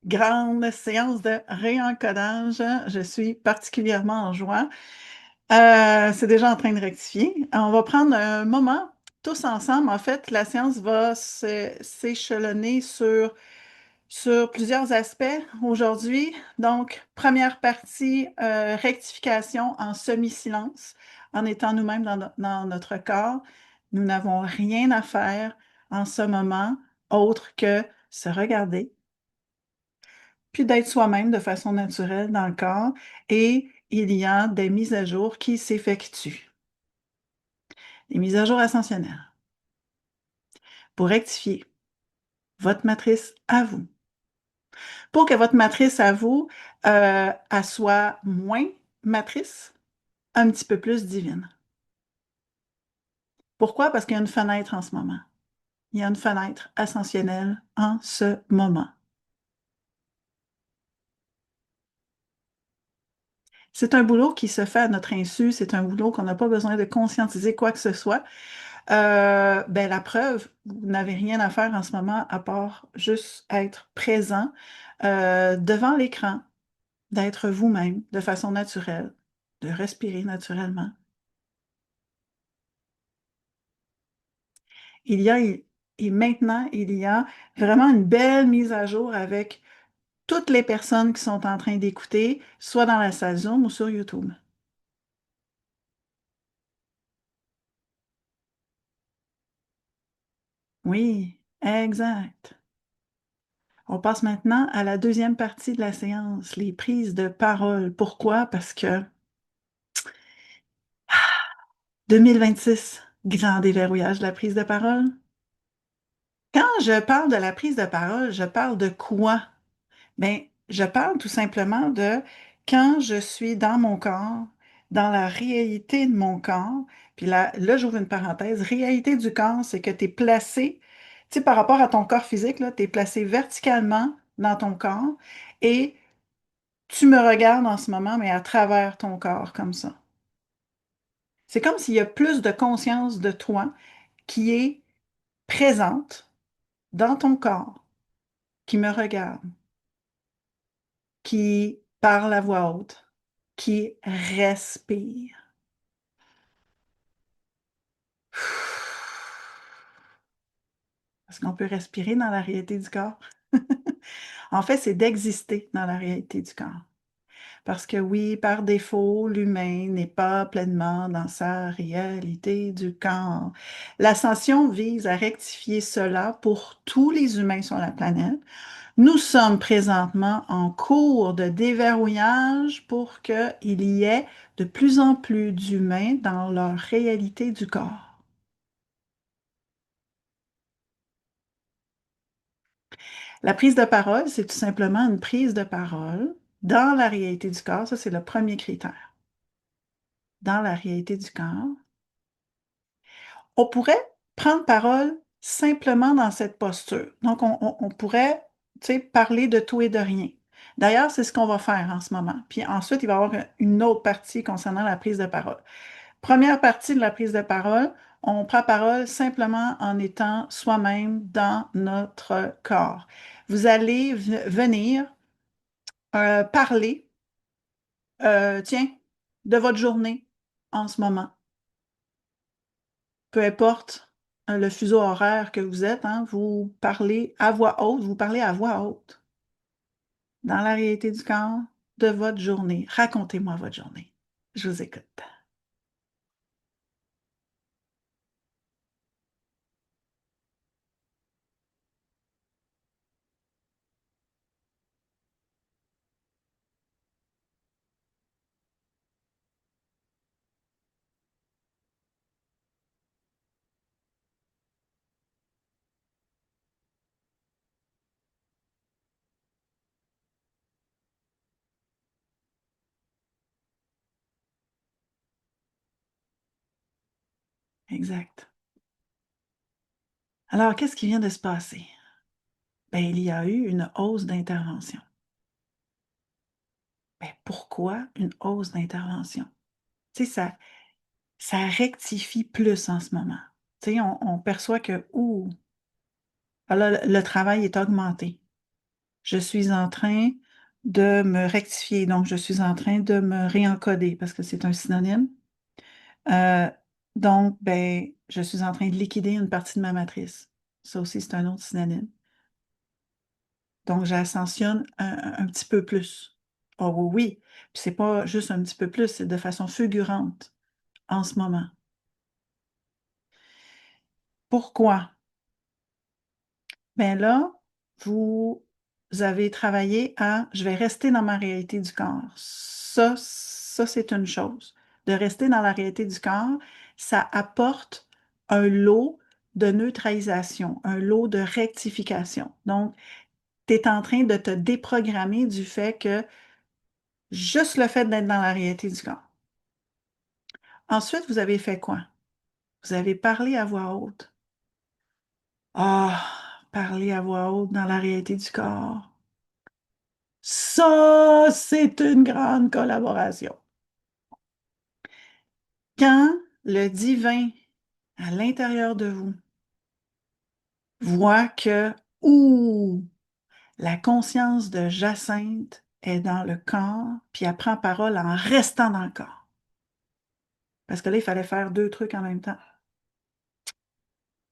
grande séance de réencodage. Je suis particulièrement en joie. C'est déjà en train de rectifier. On va prendre un moment tous ensemble. En fait, la séance va s'échelonner sur plusieurs aspects aujourd'hui. Donc, première partie, rectification en semi-silence, en étant nous-mêmes dans notre corps. Nous n'avons rien à faire en ce moment autre que se regarder, puis d'être soi-même de façon naturelle dans le corps. Et il y a des mises à jour qui s'effectuent. Des mises à jour ascensionnelles pour rectifier votre matrice à vous. Pour que votre matrice à vous, elle soit moins matrice, un petit peu plus divine. Pourquoi? Parce qu'il y a une fenêtre en ce moment. Il y a une fenêtre ascensionnelle en ce moment. C'est un boulot qui se fait à notre insu, c'est un boulot qu'on n'a pas besoin de conscientiser quoi que ce soit. Ben, la preuve, vous n'avez rien à faire en ce moment à part juste être présent devant l'écran, d'être vous-même de façon naturelle, de respirer naturellement. Il y a, et maintenant, il y a vraiment une belle mise à jour avec toutes les personnes qui sont en train d'écouter, soit dans la salle Zoom ou sur YouTube. Oui, exact. On passe maintenant à la deuxième partie de la séance, les prises de parole. Pourquoi? Parce que 2026, grand déverrouillage de la prise de parole. Quand je parle de la prise de parole, je parle de quoi? Bien, je parle tout simplement de quand je suis dans mon corps, dans la réalité de mon corps, puis là j'ouvre une parenthèse, réalité du corps, c'est que tu es placé, tu sais, par rapport à ton corps physique, tu es placé verticalement dans ton corps et tu me regardes en ce moment, mais à travers ton corps, comme ça. C'est comme s'il y a plus de conscience de toi qui est présente dans ton corps, qui me regarde, qui parle à voix haute, qui respire. Est-ce qu'on peut respirer dans la réalité du corps? En fait, c'est d'exister dans la réalité du corps. Parce que oui, par défaut, l'humain n'est pas pleinement dans sa réalité du corps. L'ascension vise à rectifier cela pour tous les humains sur la planète. Nous sommes présentement en cours de déverrouillage pour qu'il y ait de plus en plus d'humains dans leur réalité du corps. La prise de parole, c'est tout simplement une prise de parole dans la réalité du corps. Ça, c'est le premier critère. Dans la réalité du corps. On pourrait prendre parole simplement dans cette posture. Donc, on pourrait, tu sais, parler de tout et de rien. D'ailleurs, c'est ce qu'on va faire en ce moment. Puis ensuite, il va y avoir une autre partie concernant la prise de parole. Première partie de la prise de parole, on prend parole simplement en étant soi-même dans notre corps. Vous allez venir parler, tiens, de votre journée en ce moment. Peu importe le fuseau horaire que vous êtes, hein, vous parlez à voix haute, vous parlez à voix haute dans la réalité du corps de votre journée. Racontez-moi votre journée. Je vous écoute. Exact. Alors, qu'est-ce qui vient de se passer? Ben, il y a eu une hausse d'intervention. Ben, pourquoi une hausse d'intervention? Tu sais, ça rectifie plus en ce moment. Tu sais, on perçoit que, ouh, ah là, le travail est augmenté. je suis en train de me rectifier. Donc, je suis en train de me réencoder parce que c'est un synonyme. Euh, donc, ben, je suis en train de liquider une partie de ma matrice. Ça aussi, c'est un autre synonyme. Donc, j'ascensionne un petit peu plus. Oh oui, oui. Puis c'est pas juste un petit peu plus, c'est de façon fulgurante en ce moment. Pourquoi? Ben là, vous avez travaillé à je vais rester dans ma réalité du corps. Ça, c'est une chose. De rester dans la réalité du corps, ça apporte un lot de neutralisation, un lot de rectification. Donc, tu es en train de te déprogrammer du fait que juste le fait d'être dans la réalité du corps. Ensuite, vous avez fait quoi? Vous avez parlé à voix haute. Ah, parler à voix haute dans la réalité du corps. Ça, c'est une grande collaboration. Quand le divin à l'intérieur de vous voit que, ouh, la conscience de Jacinthe est dans le corps, puis elle prend parole en restant dans le corps. Parce que là, il fallait faire deux trucs en même temps.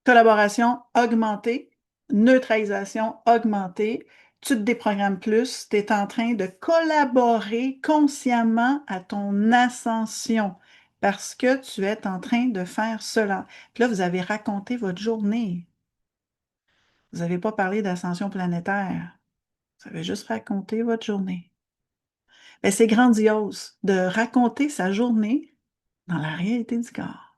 Collaboration augmentée, neutralisation augmentée. Tu te déprogrammes plus, tu es en train de collaborer consciemment à ton ascension parce que tu es en train de faire cela. Puis là, vous avez raconté votre journée. Vous n'avez pas parlé d'ascension planétaire. Vous avez juste raconté votre journée. Mais c'est grandiose de raconter sa journée dans la réalité du corps.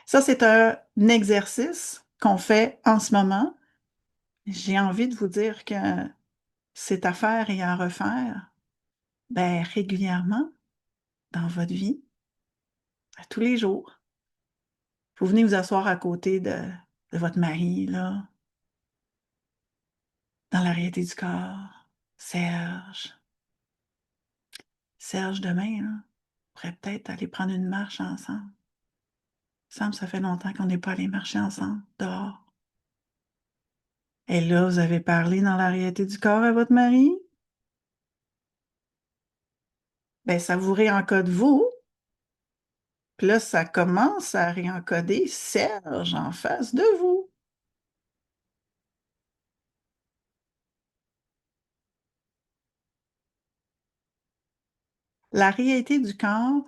Ça, c'est un exercice qu'on fait en ce moment. J'ai envie de vous dire que c'est à faire et à refaire ben, régulièrement dans votre vie, à tous les jours. Vous venez vous asseoir à côté de votre mari, là, dans la réalité du corps. Serge. Serge, demain, là, on pourrait peut-être aller prendre une marche ensemble. Il me semble que ça fait longtemps qu'on n'est pas allé marcher ensemble, dehors. Et là, vous avez parlé dans la réalité du corps à votre mari? Ben, ça vous réencode vous. Puis là, ça commence à réencoder Serge en face de vous. La réalité du corps,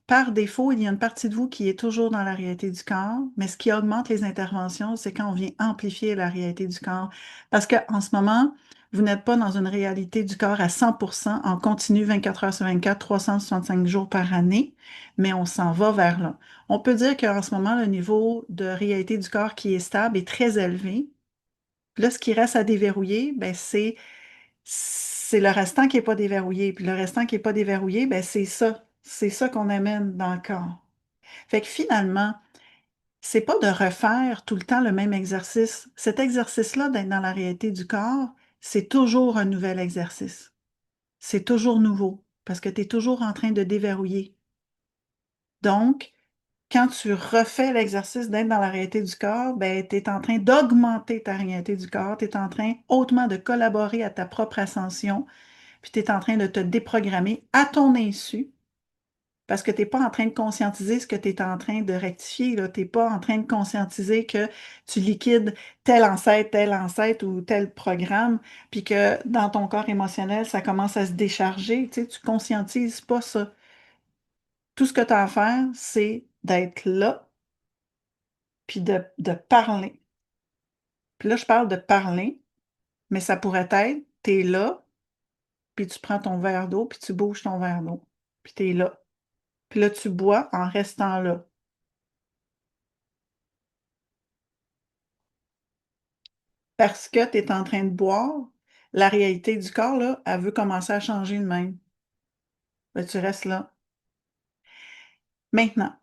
par défaut, il y a une partie de vous qui est toujours dans la réalité du corps, mais ce qui augmente les interventions, c'est quand on vient amplifier la réalité du corps. Parce qu'en ce moment, vous n'êtes pas dans une réalité du corps à 100% en continu 24 heures sur 24, 365 jours par année, mais on s'en va vers là. On peut dire qu'en ce moment, le niveau de réalité du corps qui est stable est très élevé. Là, ce qui reste à déverrouiller, ben, c'est le restant qui n'est pas déverrouillé. Puis le restant qui n'est pas déverrouillé, ben c'est ça. C'est ça qu'on amène dans le corps. Fait que finalement, c'est pas de refaire tout le temps le même exercice. Cet exercice-là, d'être dans la réalité du corps, c'est toujours un nouvel exercice. C'est toujours nouveau parce que tu es toujours en train de déverrouiller. Donc, quand tu refais l'exercice d'être dans la réalité du corps, ben, tu es en train d'augmenter ta réalité du corps, tu es en train hautement de collaborer à ta propre ascension, puis tu es en train de te déprogrammer à ton insu, parce que tu n'es pas en train de conscientiser ce que tu es en train de rectifier. Tu n'es pas en train de conscientiser que tu liquides tel ancêtre ou tel programme, puis que dans ton corps émotionnel, ça commence à se décharger. Tu sais, tu ne conscientises pas ça. Tout ce que tu as à faire, c'est d'être là, puis de parler. Puis là, je parle de parler, mais ça pourrait être, tu es là, puis tu prends ton verre d'eau, puis tu bouges ton verre d'eau, puis tu es là. Puis là, tu bois en restant là. Parce que tu es en train de boire, la réalité du corps, là, elle veut commencer à changer de même. Ben, tu restes là. Maintenant,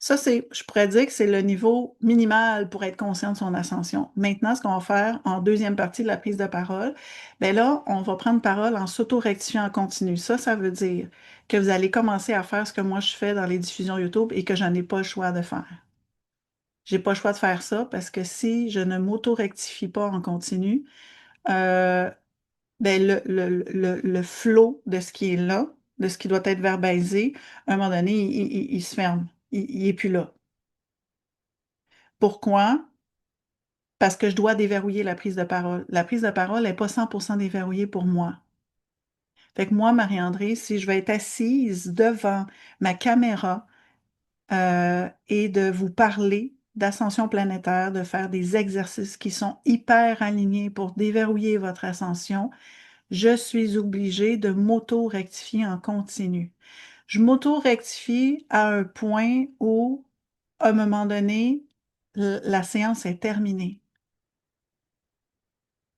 ça, je pourrais dire que c'est le niveau minimal pour être conscient de son ascension. Maintenant, ce qu'on va faire en deuxième partie de la prise de parole, ben là, on va prendre parole en s'auto-rectifiant en continu. Ça veut dire que vous allez commencer à faire ce que moi je fais dans les diffusions YouTube et que je n'ai pas le choix de faire. J'ai pas le choix de faire ça parce que si je ne m'auto-rectifie pas en continu, euh, ben le flow de ce qui est là, de ce qui doit être verbalisé, à un moment donné, il se ferme. Il est plus là. Pourquoi? Parce que je dois déverrouiller la prise de parole. La prise de parole n'est pas 100% déverrouillée pour moi. Fait que moi, Marie-André, si je vais être assise devant ma caméra et de vous parler d'ascension planétaire, de faire des exercices qui sont hyper alignés pour déverrouiller votre ascension, je suis obligée de m'auto-rectifier en continu. Je m'auto-rectifie à un point où, à un moment donné, la séance est terminée.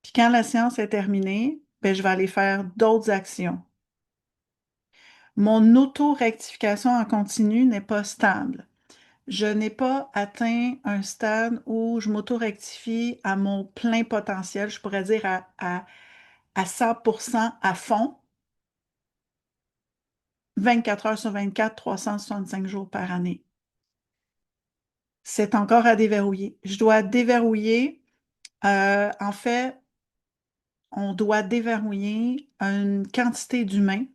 Puis quand la séance est terminée, ben, je vais aller faire d'autres actions. Mon auto-rectification en continu n'est pas stable. Je n'ai pas atteint un stade où je m'auto-rectifie à mon plein potentiel, je pourrais dire à 100% à fond, 24 heures sur 24, 365 jours par année. C'est encore à déverrouiller. Je dois déverrouiller, en fait, on doit déverrouiller une quantité d'humains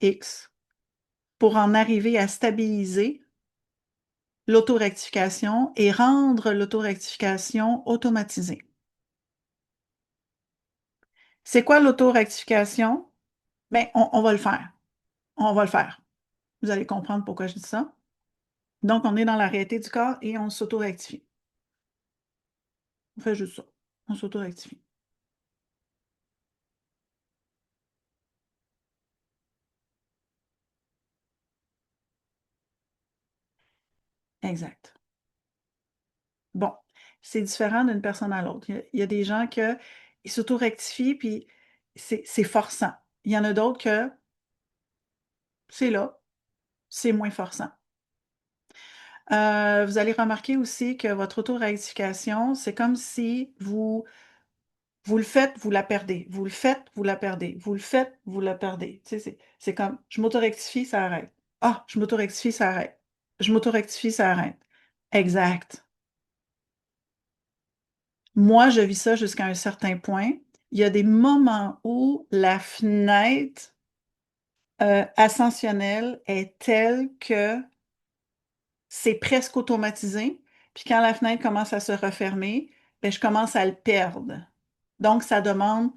X pour en arriver à stabiliser l'autorectification et rendre l'autorectification automatisée. C'est quoi l'autorectification? Bien, on va le faire. On va le faire. Vous allez comprendre pourquoi je dis ça. Donc, on est dans la réalité du corps et on s'autorectifie. On fait juste ça. On s'autorectifie. Exact. Bon, c'est différent d'une personne à l'autre. Il y a des gens que ils s'autorectifient, puis c'est forçant. Il y en a d'autres que c'est là, c'est moins forçant. Vous allez remarquer aussi que votre auto-rectification, c'est comme si vous le faites, vous la perdez. Vous le faites, vous la perdez. Vous le faites, vous la perdez. Tu sais, c'est comme, je m'auto-rectifie, ça arrête. Ah, je m'auto-rectifie, ça arrête. Je m'auto-rectifie, ça arrête. Exact. Moi, je vis ça jusqu'à un certain point. Il y a des moments où la fenêtre ascensionnelle est telle que c'est presque automatisé. Puis quand la fenêtre commence à se refermer, ben, je commence à le perdre. Donc, ça demande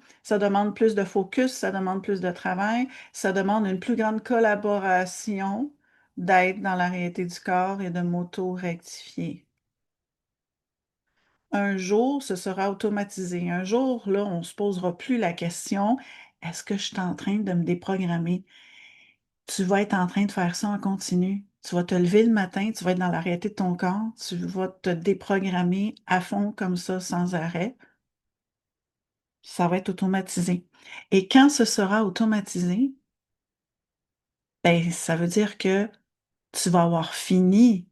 plus de focus, ça demande plus de travail, ça demande une plus grande collaboration d'être dans la réalité du corps et de m'auto-rectifier. Un jour, ce sera automatisé. Un jour, là, on ne se posera plus la question, est-ce que je suis en train de me déprogrammer? Tu vas être en train de faire ça en continu. Tu vas te lever le matin, tu vas être dans la réalité de ton corps, tu vas te déprogrammer à fond comme ça, sans arrêt. Ça va être automatisé. Et quand ce sera automatisé, ben, ça veut dire que tu vas avoir fini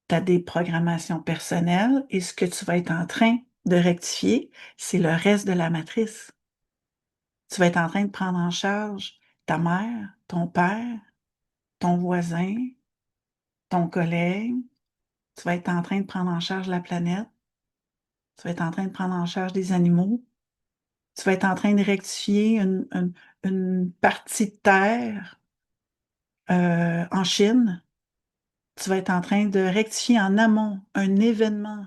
ta déprogrammation personnelle et ce que tu vas être en train de rectifier, c'est le reste de la matrice. Tu vas être en train de prendre en charge ta mère, ton père, ton voisin, ton collègue. Tu vas être en train de prendre en charge la planète. Tu vas être en train de prendre en charge des animaux. Tu vas être en train de rectifier une partie de terre en Chine. Tu vas être en train de rectifier en amont un événement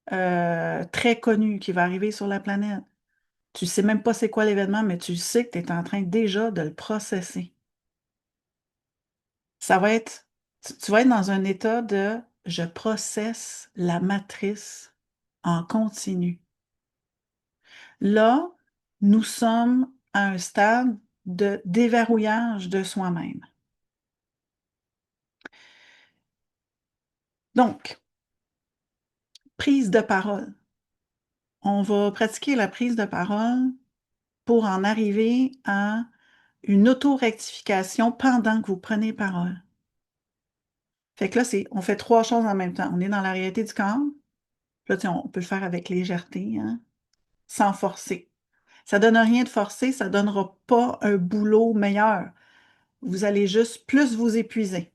très connu qui va arriver sur la planète. Tu sais même pas c'est quoi l'événement, mais tu sais que tu es en train déjà de le processer. Ça va être, tu vas être dans un état de je processe la matrice en continu. Là, nous sommes à un stade de déverrouillage de soi-même. Donc, prise de parole. On va pratiquer la prise de parole pour en arriver à une auto-rectification pendant que vous prenez parole. Fait que là, on fait trois choses en même temps. On est dans la réalité du corps. Là, on peut le faire avec légèreté, hein, sans forcer. Ça ne donne rien de forcer, ça ne donnera pas un boulot meilleur. Vous allez juste plus vous épuiser.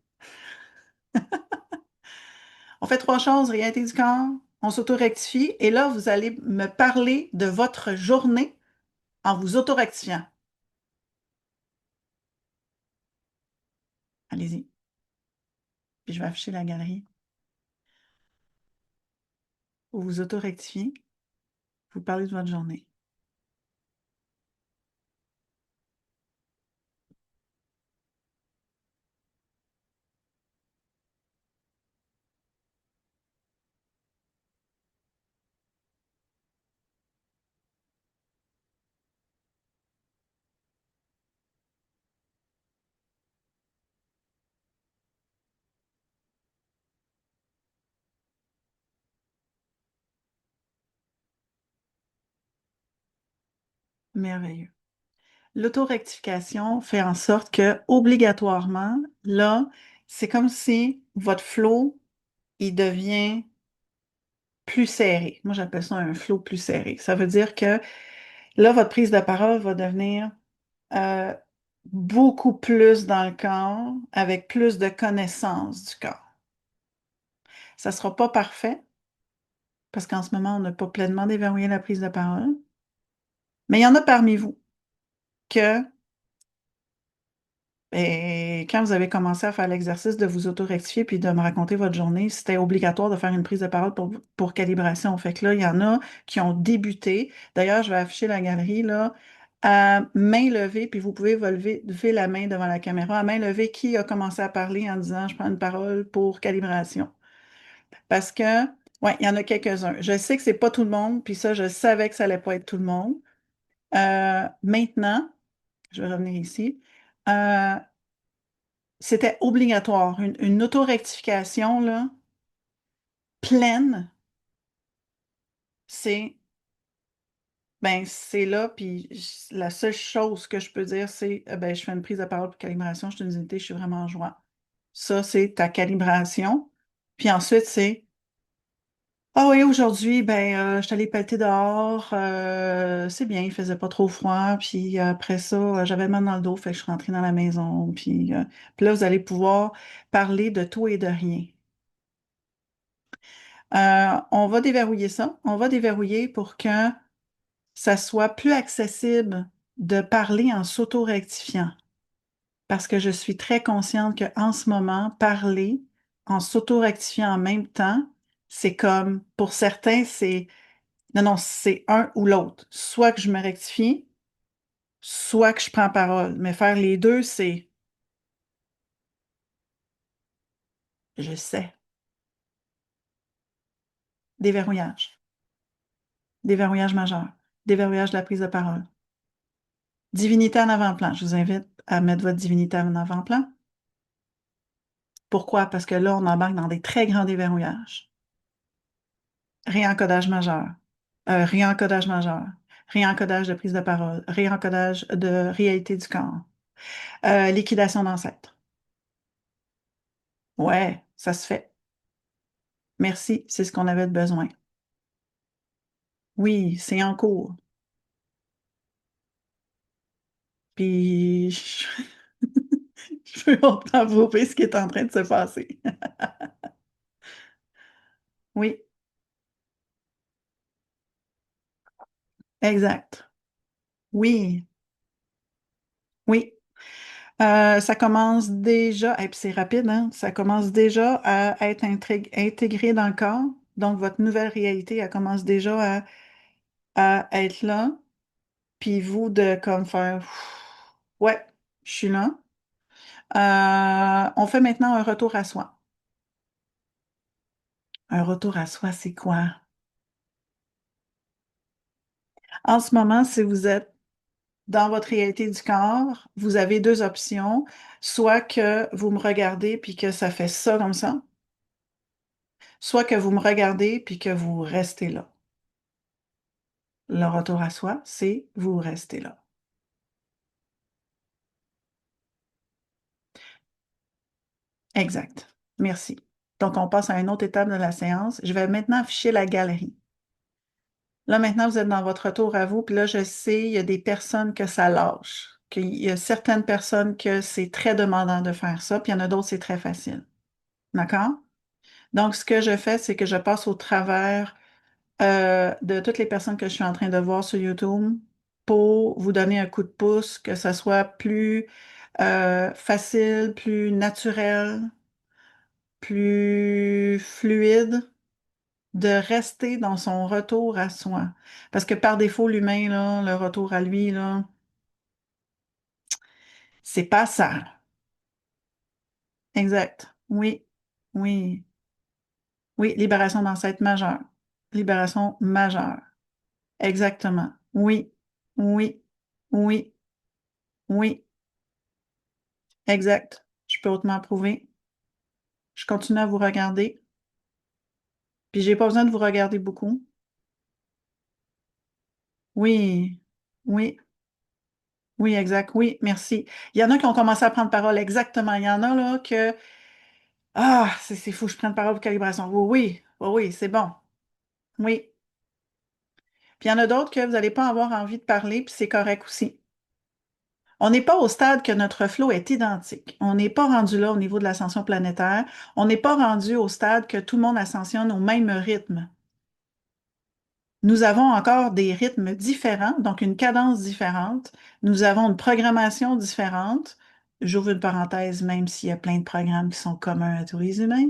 On fait trois choses, réalité du corps, on s'auto-rectifie, et là, vous allez me parler de votre journée en vous auto-rectifiant. Allez-y. Puis je vais afficher la galerie. Vous vous auto-rectifiez, vous parlez de votre journée. Merveilleux. L'auto-rectification fait en sorte que, obligatoirement, là, c'est comme si votre flow, il devient plus serré. Moi, j'appelle ça un flow plus serré. Ça veut dire que là, votre prise de parole va devenir euh, beaucoup plus dans le corps, avec plus de connaissance du corps. Ça ne sera pas parfait, parce qu'en ce moment, on n'a pas pleinement déverrouillé la prise de parole, mais il y en a parmi vous que et quand vous avez commencé à faire l'exercice de vous auto-rectifier puis de me raconter votre journée, c'était obligatoire de faire une prise de parole pour calibration. Fait que là, il y en a qui ont débuté. D'ailleurs, je vais afficher la galerie là, à main levée, puis vous pouvez lever la main devant la caméra. À main levée, qui a commencé à parler en disant je prends une parole pour calibration? Parce que, ouais, il y en a quelques-uns. Je sais que c'est pas tout le monde, puis ça, je savais que ça allait pas être tout le monde. Maintenant, je vais revenir ici. Euh, C'était obligatoire. Une auto-rectification là, pleine, c'est c'est là, puis la seule chose que je peux dire, c'est ben, je fais une prise de parole pour calibration, je suis une unité, je suis vraiment en joie. Ça, c'est ta calibration. Puis ensuite, c'est ah oui, aujourd'hui, je suis allée pelleter dehors, c'est bien, il faisait pas trop froid, puis après ça, j'avais mal dans le dos, fait que je suis rentrée dans la maison, puis là, vous allez pouvoir parler de tout et de rien. On va déverrouiller ça. On va déverrouiller pour que ça soit plus accessible de parler en s'auto-rectifiant. Parce que je suis très consciente qu'en ce moment, parler en s'auto-rectifiant en même temps, c'est comme, pour certains, c'est, non, non, c'est un ou l'autre. Soit que je me rectifie, soit que je prends parole. Mais faire les deux, c'est, je sais, déverrouillage, déverrouillage majeur, déverrouillage de la prise de parole. Divinité en avant-plan. Je vous invite à mettre votre divinité en avant-plan. Pourquoi? Parce que là, on embarque dans des très grands déverrouillages. Réencodage majeur, réencodage majeur, réencodage de prise de parole, réencodage de réalité du corps, liquidation d'ancêtre. Ouais, ça se fait. Merci, c'est ce qu'on avait de besoin. Oui, c'est en cours. Puis, je peux approuver ce qui est en train de se passer. Oui, exact. Oui, oui. Ça commence déjà, et puis c'est rapide, hein, ça commence déjà à être intégré dans le corps. Donc, votre nouvelle réalité, elle commence déjà à être là. Puis vous, de comme faire, ouais, je suis là. On fait maintenant un retour à soi. Un retour à soi, c'est quoi? En ce moment, si vous êtes dans votre réalité du corps, vous avez deux options. Soit que vous me regardez puis que ça fait ça comme ça, soit que vous me regardez puis que vous restez là. Le retour à soi, c'est vous restez là. Exact. Merci. Donc, on passe à une autre étape de la séance. Je vais maintenant afficher la galerie. Là, maintenant, vous êtes dans votre retour à vous, puis là, je sais, il y a des personnes que ça lâche, qu'il y a certaines personnes que c'est très demandant de faire ça, puis il y en a d'autres, c'est très facile. D'accord? Donc, ce que je fais, c'est que je passe au travers de toutes les personnes que je suis en train de voir sur YouTube pour vous donner un coup de pouce, que ça soit plus facile, plus naturel, plus fluide, de rester dans son retour à soi. Parce que par défaut, l'humain, là, le retour à lui, là, c'est pas ça. Exact. Oui, oui, oui, libération d'ancêtre majeure. Libération majeure. Exactement. Oui, oui, oui, oui, exact. Je peux hautement approuver. Je continue à vous regarder. Puis j'ai pas besoin de vous regarder beaucoup. Oui, oui, oui, exact. Oui, merci. Il y en a qui ont commencé à prendre parole. Exactement. Il y en a là que ah, c'est fou, je prends parole pour calibration. Oui, oui, oui, oui, c'est bon. Oui. Puis il y en a d'autres que vous n'allez pas avoir envie de parler, puis c'est correct aussi. On n'est pas au stade que notre flot est identique. On n'est pas rendu là au niveau de l'ascension planétaire. On n'est pas rendu au stade que tout le monde ascensionne au même rythme. Nous avons encore des rythmes différents, donc une cadence différente. Nous avons une programmation différente. J'ouvre une parenthèse, même s'il y a plein de programmes qui sont communs à tous les humains.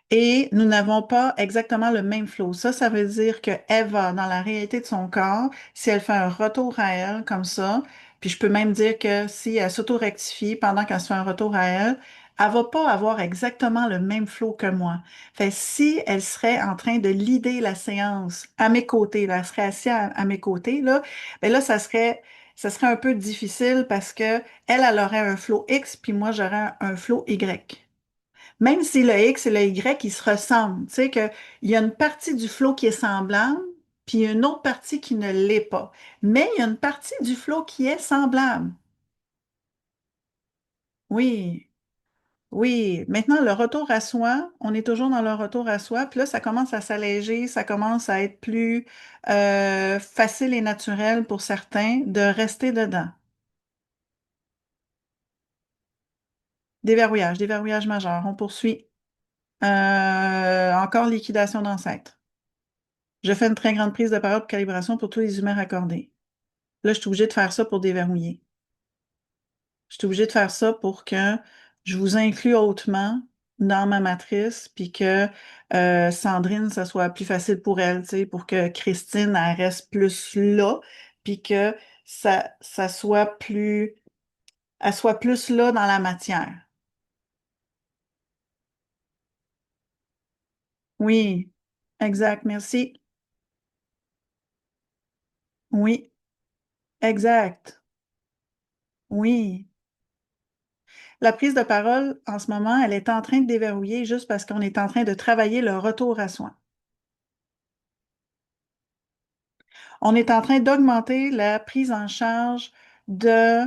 Et nous n'avons pas exactement le même flow. Ça veut dire que Eva, dans la réalité de son corps, si elle fait un retour à elle comme ça, puis je peux même dire que si elle s'auto-rectifie pendant qu'elle se fait un retour à elle, elle va pas avoir exactement le même flow que moi. Fait si elle serait en train de leader la séance à mes côtés, là, elle serait assise à mes côtés, là, ben là, ça serait un peu difficile parce que elle aurait un flow X, puis moi, j'aurais un flow Y. Même si le X et le Y, ils se ressemblent. Tu sais qu'il y a une partie du flow qui est semblable, puis une autre partie qui ne l'est pas. Mais il y a une partie du flow qui est semblable. Oui, oui. Maintenant, le retour à soi, on est toujours dans le retour à soi, puis là, ça commence à s'alléger, ça commence à être plus facile et naturel pour certains de rester dedans. Déverrouillage majeur. On poursuit. Encore liquidation d'ancêtre. Je fais une très grande prise de parole pour calibration pour tous les humains raccordés. Là, je suis obligée de faire ça pour déverrouiller. Je suis obligée de faire ça pour que je vous inclue hautement dans ma matrice, puis que Sandrine, ça soit plus facile pour elle, tu sais, pour que Christine, elle reste plus là, puis que ça soit plus, elle soit plus là dans la matière. Oui, exact, merci. Oui, exact. Oui. La prise de parole, en ce moment, elle est en train de déverrouiller juste parce qu'on est en train de travailler le retour à soi. On est en train d'augmenter la prise en charge de,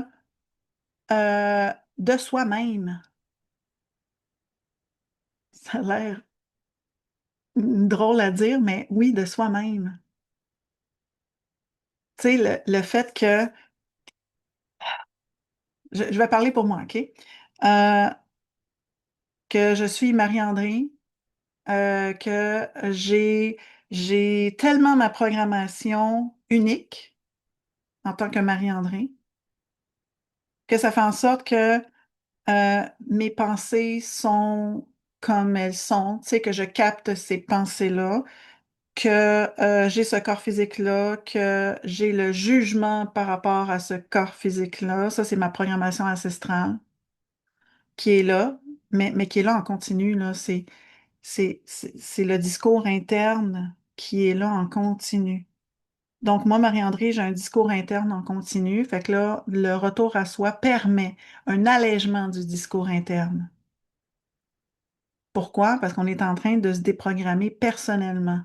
de soi-même. Ça a l'air drôle à dire, mais oui, de soi-même. Tu sais, le fait que, je vais parler pour moi, OK? Euh, que je suis Marie-André, que j'ai tellement ma programmation unique en tant que Marie-André, que ça fait en sorte que mes pensées sont comme elles sont, tu sais, que je capte ces pensées-là, que j'ai ce corps physique-là, que j'ai le jugement par rapport à ce corps physique-là. Ça, c'est ma programmation ancestrale qui est là, mais qui est là en continu, là. C'est le discours interne qui est là en continu. Donc, moi, Marie-André, j'ai un discours interne en continu. Fait que là, le retour à soi permet un allègement du discours interne. Pourquoi? Parce qu'on est en train de se déprogrammer personnellement.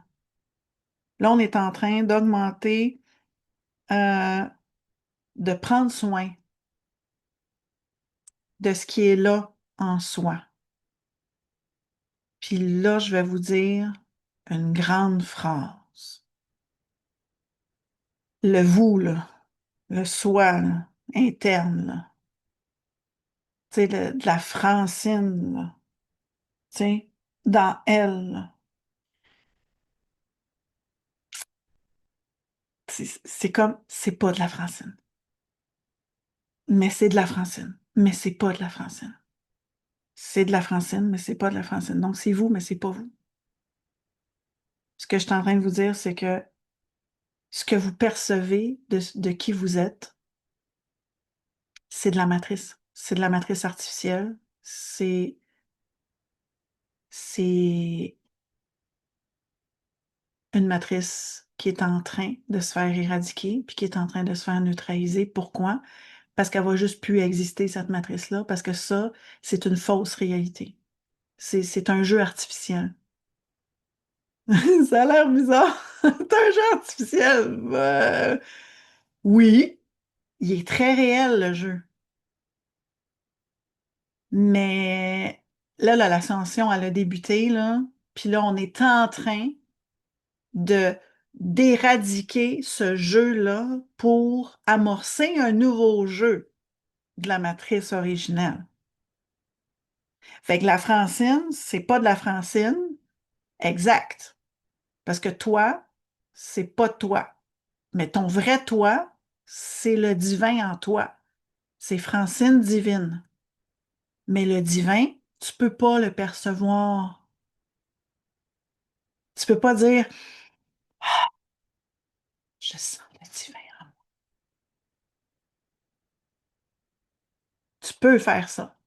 Là, on est en train d'augmenter, euh, de prendre soin de ce qui est là en soi. Puis là, je vais vous dire une grande phrase. Le vous, là, le soi, là, interne, là. Tu sais, de la Francine, là. tu sais, dans elle, là. C'est comme, c'est pas de la Francine. Mais c'est de la Francine. Mais c'est pas de la Francine. C'est de la Francine, mais c'est pas de la Francine. Donc, c'est vous, mais c'est pas vous. Ce que je suis en train de vous dire, c'est que ce que vous percevez de qui vous êtes, c'est de la matrice. C'est de la matrice artificielle. C'est une matrice qui est en train de se faire éradiquer, puis qui est en train de se faire neutraliser. Pourquoi? Parce qu'elle va juste plus exister, cette matrice-là, parce que ça, c'est une fausse réalité. C'est un jeu artificiel. Ça a l'air bizarre. C'est un jeu artificiel. Oui, il est très réel, le jeu. Mais là, l'ascension, elle a débuté, là. Puis là, on est en train de d'éradiquer ce jeu-là pour amorcer un nouveau jeu de la matrice originelle. Fait que la Francine, c'est pas de la Francine, exact. Parce que toi, c'est pas toi. Mais ton vrai toi, c'est le divin en toi. C'est Francine divine. Mais le divin, tu peux pas le percevoir. Tu peux pas dire, je sens le divin en moi. Tu peux faire ça.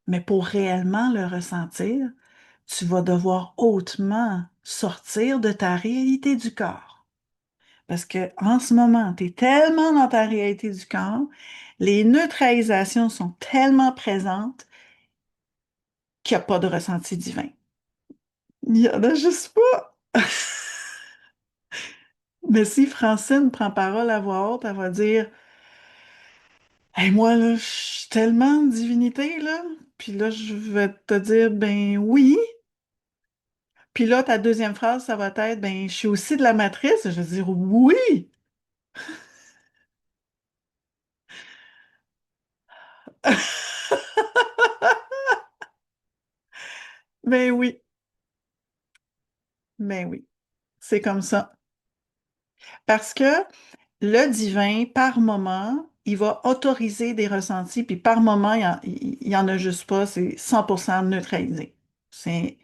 Mais pour réellement le ressentir, tu vas devoir hautement sortir de ta réalité du corps. Parce que en ce moment, tu es tellement dans ta réalité du corps, les neutralisations sont tellement présentes qu'il n'y a pas de ressenti divin. Il n'y en a juste pas. Mais si Francine prend parole à voix haute, elle va dire, hey, moi, là, je suis tellement de divinité, là. Puis là, je vais te dire, ben oui. Puis là, ta deuxième phrase, ça va être, ben, je suis aussi de la matrice. Je vais dire, oui. Ben oui, ben oui. C'est comme ça. Parce que le divin, par moment, il va autoriser des ressentis, puis par moment, il y en a juste pas, c'est 100% neutralisé. C'est,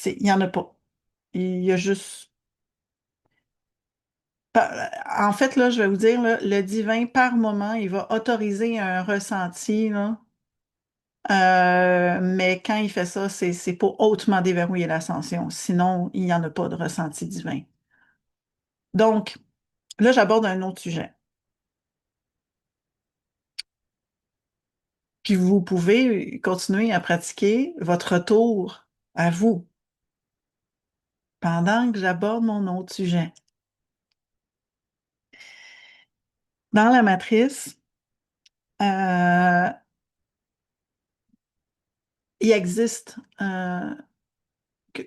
il y en a pas. Il y a juste... En fait, là, je vais vous dire, là, le divin, par moment, il va autoriser un ressenti, là. Mais quand il fait ça, c'est pour hautement déverrouiller l'ascension. Sinon, il n'y en a pas de ressenti divin. Donc, là, j'aborde un autre sujet. Puis vous pouvez continuer à pratiquer votre retour à vous pendant que j'aborde mon autre sujet. Dans la matrice, euh, il existe, que-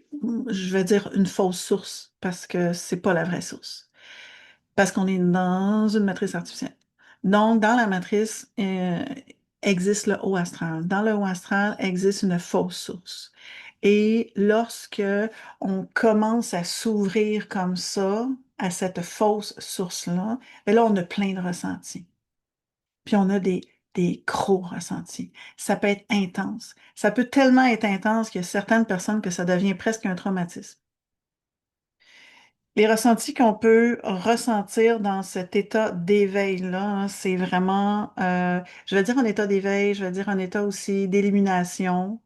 je vais dire une fausse source parce que c'est pas la vraie source. Parce qu'on est dans une matrice artificielle. Donc, dans la matrice, existe le haut astral. Dans le haut astral existe une fausse source. Et lorsque on commence à s'ouvrir comme ça à cette fausse source-là, ben là, on a plein de ressentis. Puis on a des gros ressentis. Ça peut être intense. Ça peut tellement être intense qu'il y a certaines personnes que ça devient presque un traumatisme. Les ressentis qu'on peut ressentir dans cet état d'éveil-là, hein, c'est vraiment, je vais dire un état d'éveil, je vais dire un état aussi d'illumination.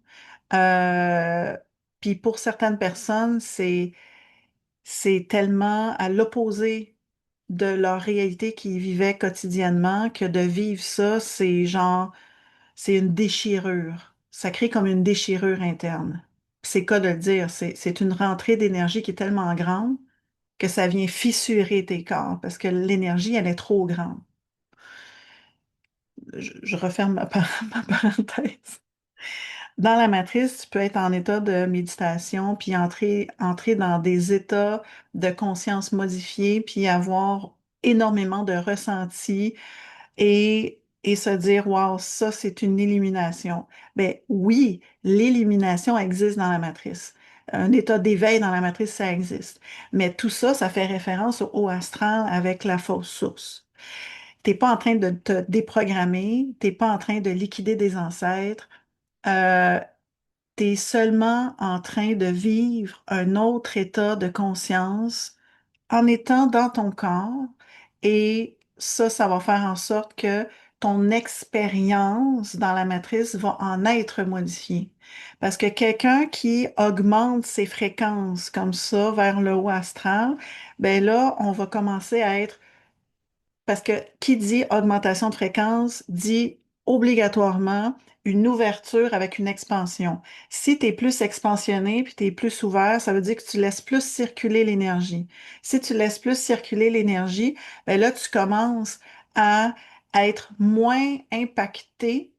Euh, Puis pour certaines personnes, c'est tellement à l'opposé de leur réalité qu'ils vivaient quotidiennement que de vivre ça, c'est genre, c'est une déchirure. Ça crée comme une déchirure interne. C'est le cas de le dire, c'est une rentrée d'énergie qui est tellement grande que ça vient fissurer tes corps parce que l'énergie, elle est trop grande. Je referme ma parenthèse. Dans la matrice, tu peux être en état de méditation, puis entrer dans des états de conscience modifiés, puis avoir énormément de ressentis et et se dire, wow, ça, c'est une élimination. Ben oui, l'élimination existe dans la matrice. Un état d'éveil dans la matrice, ça existe. Mais tout ça, ça fait référence au haut astral avec la fausse source. T'es pas en train de te déprogrammer, t'es pas en train de liquider des ancêtres, euh, t'es seulement en train de vivre un autre état de conscience en étant dans ton corps et ça va faire en sorte que ton expérience dans la matrice va en être modifiée. Parce que quelqu'un qui augmente ses fréquences comme ça vers le haut astral, ben là, on va commencer à être parce que qui dit augmentation de fréquence dit obligatoirement une ouverture avec une expansion. Si tu es plus expansionné puis tu es plus ouvert, ça veut dire que tu laisses plus circuler l'énergie. Si tu laisses plus circuler l'énergie, ben là, tu commences à, à être moins impacté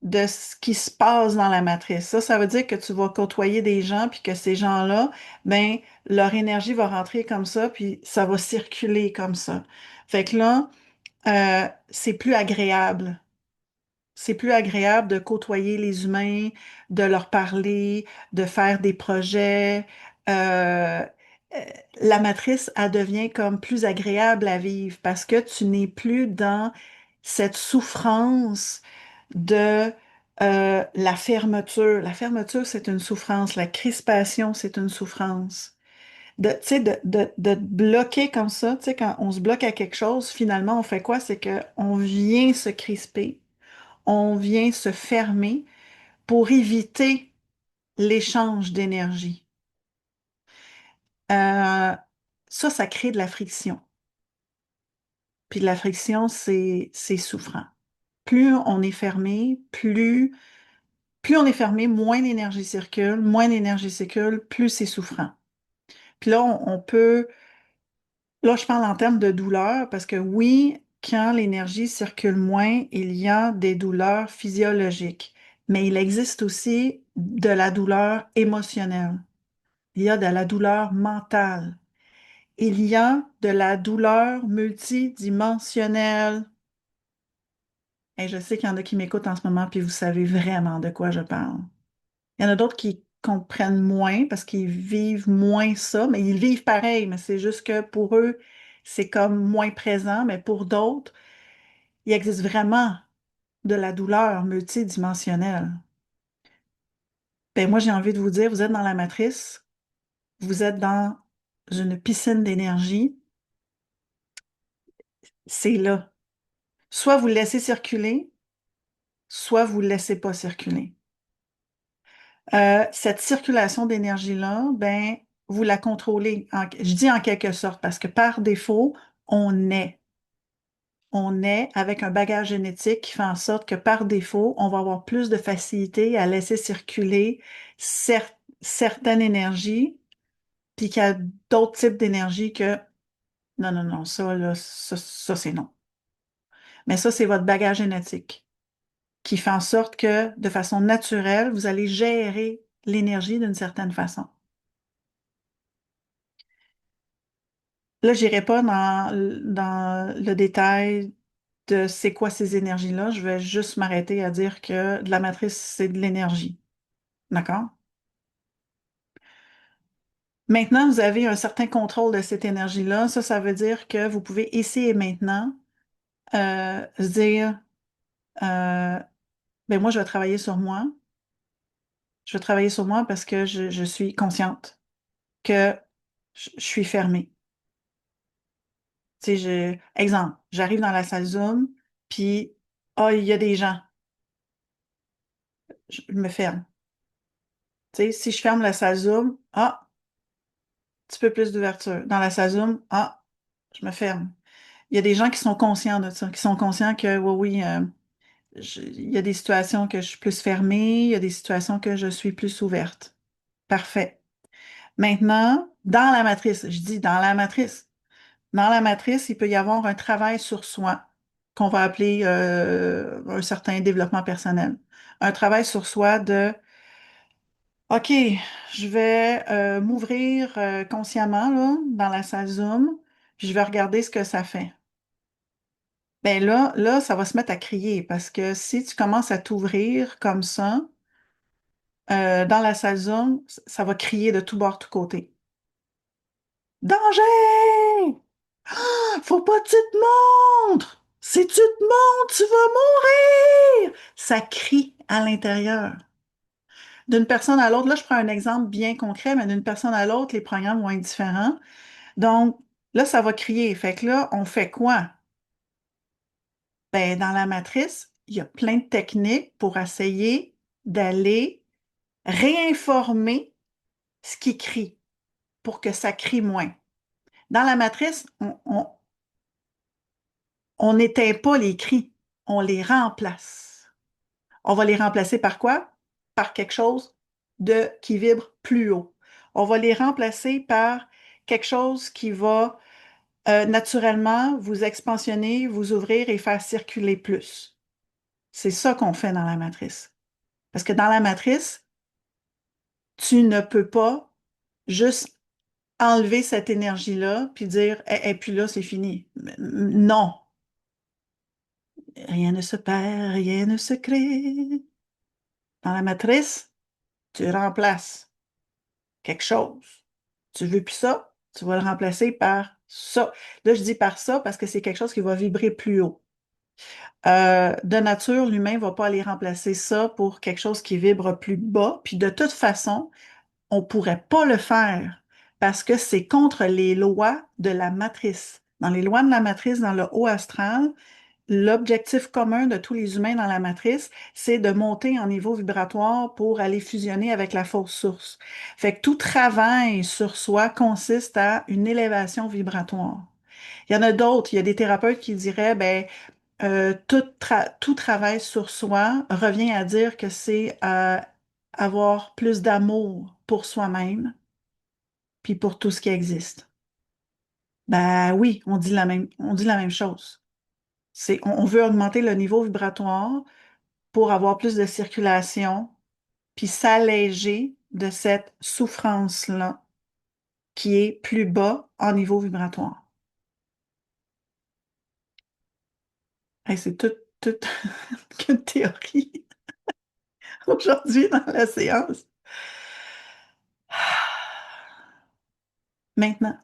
de ce qui se passe dans la matrice. Ça veut dire que tu vas côtoyer des gens puis que ces gens-là, ben, leur énergie va rentrer comme ça puis ça va circuler comme ça. Fait que là, c'est plus agréable. C'est plus agréable de côtoyer les humains, de leur parler, de faire des projets. Euh, euh, la matrice, elle devient comme plus agréable à vivre parce que tu n'es plus dans cette souffrance de la fermeture. La fermeture, c'est une souffrance. La crispation, c'est une souffrance tu sais, de te bloquer comme ça, tu sais, quand on se bloque à quelque chose, finalement, on fait quoi? C'est qu'on vient se crisper, on vient se fermer pour éviter l'échange d'énergie. Euh, ça crée de la friction. Puis de la friction, c'est souffrant. Plus on est fermé, plus on est fermé, moins d'énergie circule, plus c'est souffrant. Puis là, on peut là, je parle en termes de douleur parce que oui, quand l'énergie circule moins, il y a des douleurs physiologiques, mais il existe aussi de la douleur émotionnelle. Il y a de la douleur mentale. Il y a de la douleur multidimensionnelle. Et je sais qu'il y en a qui m'écoutent en ce moment, puis vous savez vraiment de quoi je parle. Il y en a d'autres qui comprennent moins parce qu'ils vivent moins ça, mais ils vivent pareil, mais c'est juste que pour eux, c'est comme moins présent, mais pour d'autres, il existe vraiment de la douleur multidimensionnelle. Ben moi, j'ai envie de vous dire, vous êtes dans la matrice, vous êtes dans une piscine d'énergie, c'est là. Soit vous le laissez circuler, soit vous le laissez pas circuler. Cette circulation d'énergie-là, ben, vous la contrôlez. Je dis en quelque sorte parce que par défaut, on est. On est avec un bagage génétique qui fait en sorte que par défaut, on va avoir plus de facilité à laisser circuler certaines énergies, puis qu'il y a d'autres types d'énergie que non, non, non, ça, là, ça, c'est non. Mais ça, c'est votre bagage génétique qui fait en sorte que de façon naturelle, vous allez gérer l'énergie d'une certaine façon. Là, j'irai pas dans le détail de c'est quoi ces énergies-là. Je vais juste m'arrêter à dire que de la matrice, c'est de l'énergie. D'accord? Maintenant, vous avez un certain contrôle de cette énergie-là. Ça veut dire que vous pouvez ici et maintenant se dire, euh, ben moi, je vais travailler sur moi. Je vais travailler sur moi parce que je suis consciente que je suis fermée. Tu sais, exemple, j'arrive dans la salle Zoom, puis, ah, il y a des gens. Je me ferme. Tu sais, si je ferme la salle Zoom, ah, un petit peu plus d'ouverture. Dans la salle Zoom, ah, je me ferme. Il y a des gens qui sont conscients de ça, qui sont conscients que, oui, oui, il y a des situations que je suis plus fermée, il y a des situations que je suis plus ouverte. Parfait. Maintenant, dans la matrice, je dis dans la matrice. Dans la matrice, il peut y avoir un travail sur soi qu'on va appeler un certain développement personnel. Un travail sur soi de OK, je vais m'ouvrir consciemment là, dans la salle Zoom, puis je vais regarder ce que ça fait. Ben là, ça va se mettre à crier parce que si tu commences à t'ouvrir comme ça, dans la salle Zoom, ça va crier de tout bord, tout côté. Danger! Faut pas que tu te montres! Si tu te montres, tu vas mourir! Ça crie à l'intérieur. D'une personne à l'autre, là, je prends un exemple bien concret, mais d'une personne à l'autre, les programmes vont être différents. Donc, là, ça va crier. Fait que là, on fait quoi? Ben, dans la matrice, il y a plein de techniques pour essayer d'aller réinformer ce qui crie pour que ça crie moins. Dans la matrice, on n'éteint pas les cris, on les remplace. On va les remplacer par quoi? Par quelque chose qui vibre plus haut. On va les remplacer par quelque chose qui va naturellement vous expansionner, vous ouvrir et faire circuler plus. C'est ça qu'on fait dans la matrice. Parce que dans la matrice, tu ne peux pas juste enlever cette énergie-là puis dire, et puis là, c'est fini. Non, rien ne se perd, rien ne se crée. Dans la matrice, tu remplaces quelque chose. Tu veux plus ça, tu vas le remplacer par ça. Là, je dis par ça parce que c'est quelque chose qui va vibrer plus haut. De nature, l'humain ne va pas aller remplacer ça pour quelque chose qui vibre plus bas. Puis de toute façon, on ne pourrait pas le faire parce que c'est contre les lois de la matrice. Dans les lois de la matrice, dans le haut astral, l'objectif commun de tous les humains dans la matrice, c'est de monter en niveau vibratoire pour aller fusionner avec la fausse source. Fait que tout travail sur soi consiste à une élévation vibratoire. Il y en a d'autres, il y a des thérapeutes qui diraient, ben, tout travail sur soi revient à dire que c'est avoir plus d'amour pour soi-même, puis pour tout ce qui existe. Ben oui, on dit la même chose. On veut augmenter le niveau vibratoire pour avoir plus de circulation, puis s'alléger de cette souffrance-là qui est plus bas en niveau vibratoire. Hey, c'est tout qu'une théorie aujourd'hui dans la séance. Maintenant,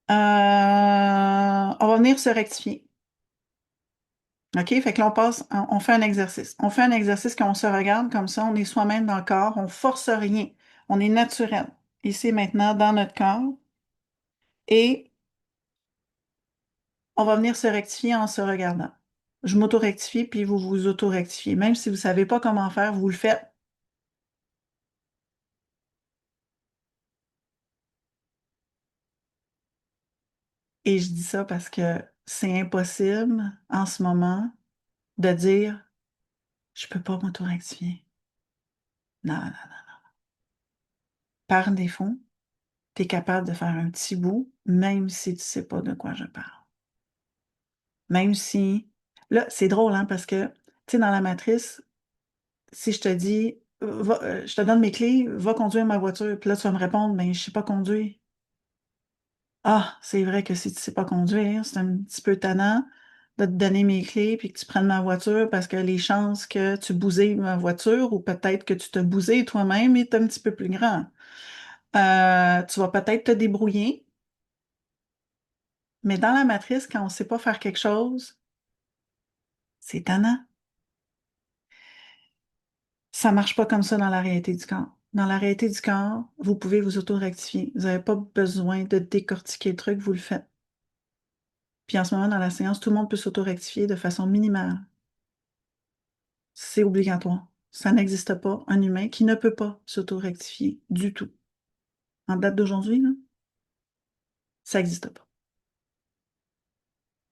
on va venir se rectifier. OK? Fait que là, on fait un exercice. On fait un exercice qu'on se regarde comme ça, on est soi-même dans le corps, on force rien. On est naturel. Ici, maintenant, dans notre corps. Et on va venir se rectifier en se regardant. Je m'auto-rectifie, puis vous vous auto-rectifiez. Même si vous ne savez pas comment faire, vous le faites. Et je dis ça parce que c'est impossible en ce moment de dire je peux pas m'auto-rectifier. Non, non, non. Par défaut, tu es capable de faire un petit bout, même si tu sais pas de quoi je parle. Même si, là, c'est drôle, hein, parce que, tu sais, dans la matrice, si je te dis, je te donne mes clés, va conduire ma voiture, puis là, tu vas me répondre, ben, je sais pas conduire. Ah, c'est vrai que si tu sais pas conduire, c'est un petit peu tannant de te donner mes clés puis que tu prennes ma voiture parce que les chances que tu bousilles ma voiture ou peut-être que tu te bousilles toi-même est un petit peu plus grand. Tu vas peut-être te débrouiller, mais dans la matrice, quand on ne sait pas faire quelque chose, c'est tannant. Ça marche pas comme ça dans la réalité du corps. Dans la réalité du corps, vous pouvez vous auto-rectifier. Vous n'avez pas besoin de décortiquer le truc, vous le faites. Puis en ce moment, dans la séance, tout le monde peut s'auto-rectifier de façon minimale. C'est obligatoire. Ça n'existe pas un humain qui ne peut pas s'auto-rectifier du tout. En date d'aujourd'hui, là, ça n'existe pas.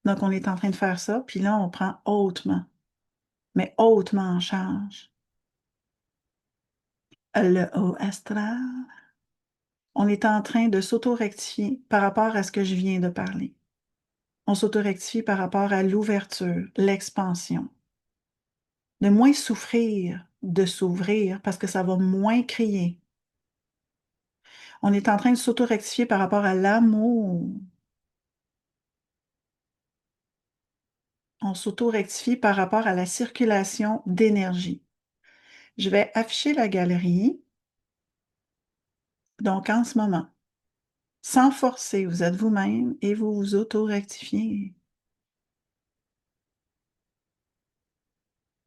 Donc, on est en train de faire ça, puis là, on prend hautement, mais hautement en charge le haut astral. On est en train de s'auto-rectifier par rapport à ce que je viens de parler. On s'auto-rectifie par rapport à l'ouverture, l'expansion. De moins souffrir, de s'ouvrir, parce que ça va moins crier. On est en train de s'auto-rectifier par rapport à l'amour. On s'auto-rectifie par rapport à la circulation d'énergie. Je vais afficher la galerie, donc en ce moment, sans forcer, vous êtes vous-même et vous vous auto-rectifiez.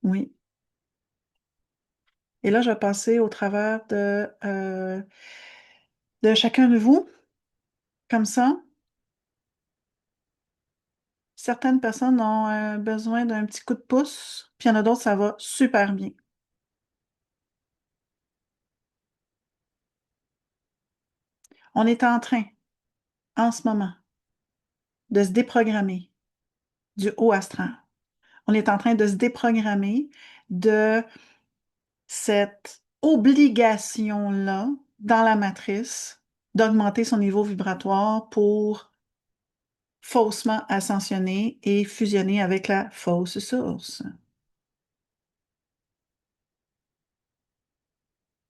Oui. Et là, je vais passer au travers de chacun de vous, comme ça. Certaines personnes ont besoin d'un petit coup de pouce, puis il y en a d'autres, ça va super bien. On est en train, en ce moment, de se déprogrammer du haut astral. On est en train de se déprogrammer de cette obligation-là dans la matrice d'augmenter son niveau vibratoire pour faussement ascensionner et fusionner avec la fausse source.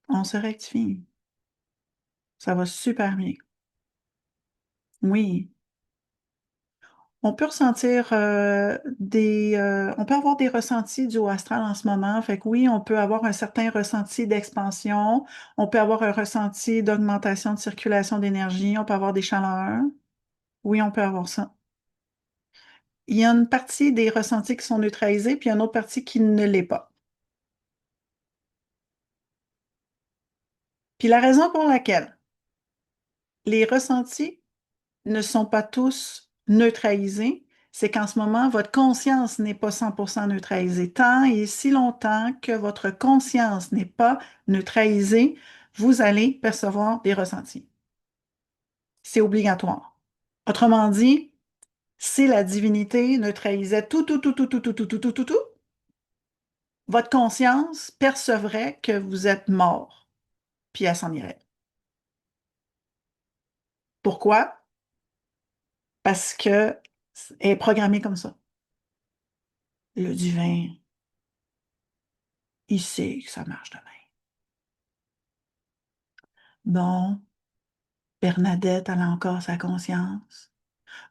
On se rectifie. Ça va super bien. Oui. On peut ressentir on peut avoir des ressentis du haut astral en ce moment. Fait que oui, on peut avoir un certain ressenti d'expansion. On peut avoir un ressenti d'augmentation de circulation d'énergie. On peut avoir des chaleurs. Oui, on peut avoir ça. Il y a une partie des ressentis qui sont neutralisés, puis il y a une autre partie qui ne l'est pas. Puis la raison pour laquelle les ressentis ne sont pas tous neutralisés, c'est qu'en ce moment, votre conscience n'est pas 100% neutralisée. Tant et si longtemps que votre conscience n'est pas neutralisée, vous allez percevoir des ressentis. C'est obligatoire. Autrement dit, si la divinité neutralisait tout, votre conscience percevrait que vous êtes mort, puis elle s'en irait. Pourquoi? Parce que elle est programmée comme ça. Le divin, il sait que ça marche demain. Bon, Bernadette, elle a encore sa conscience.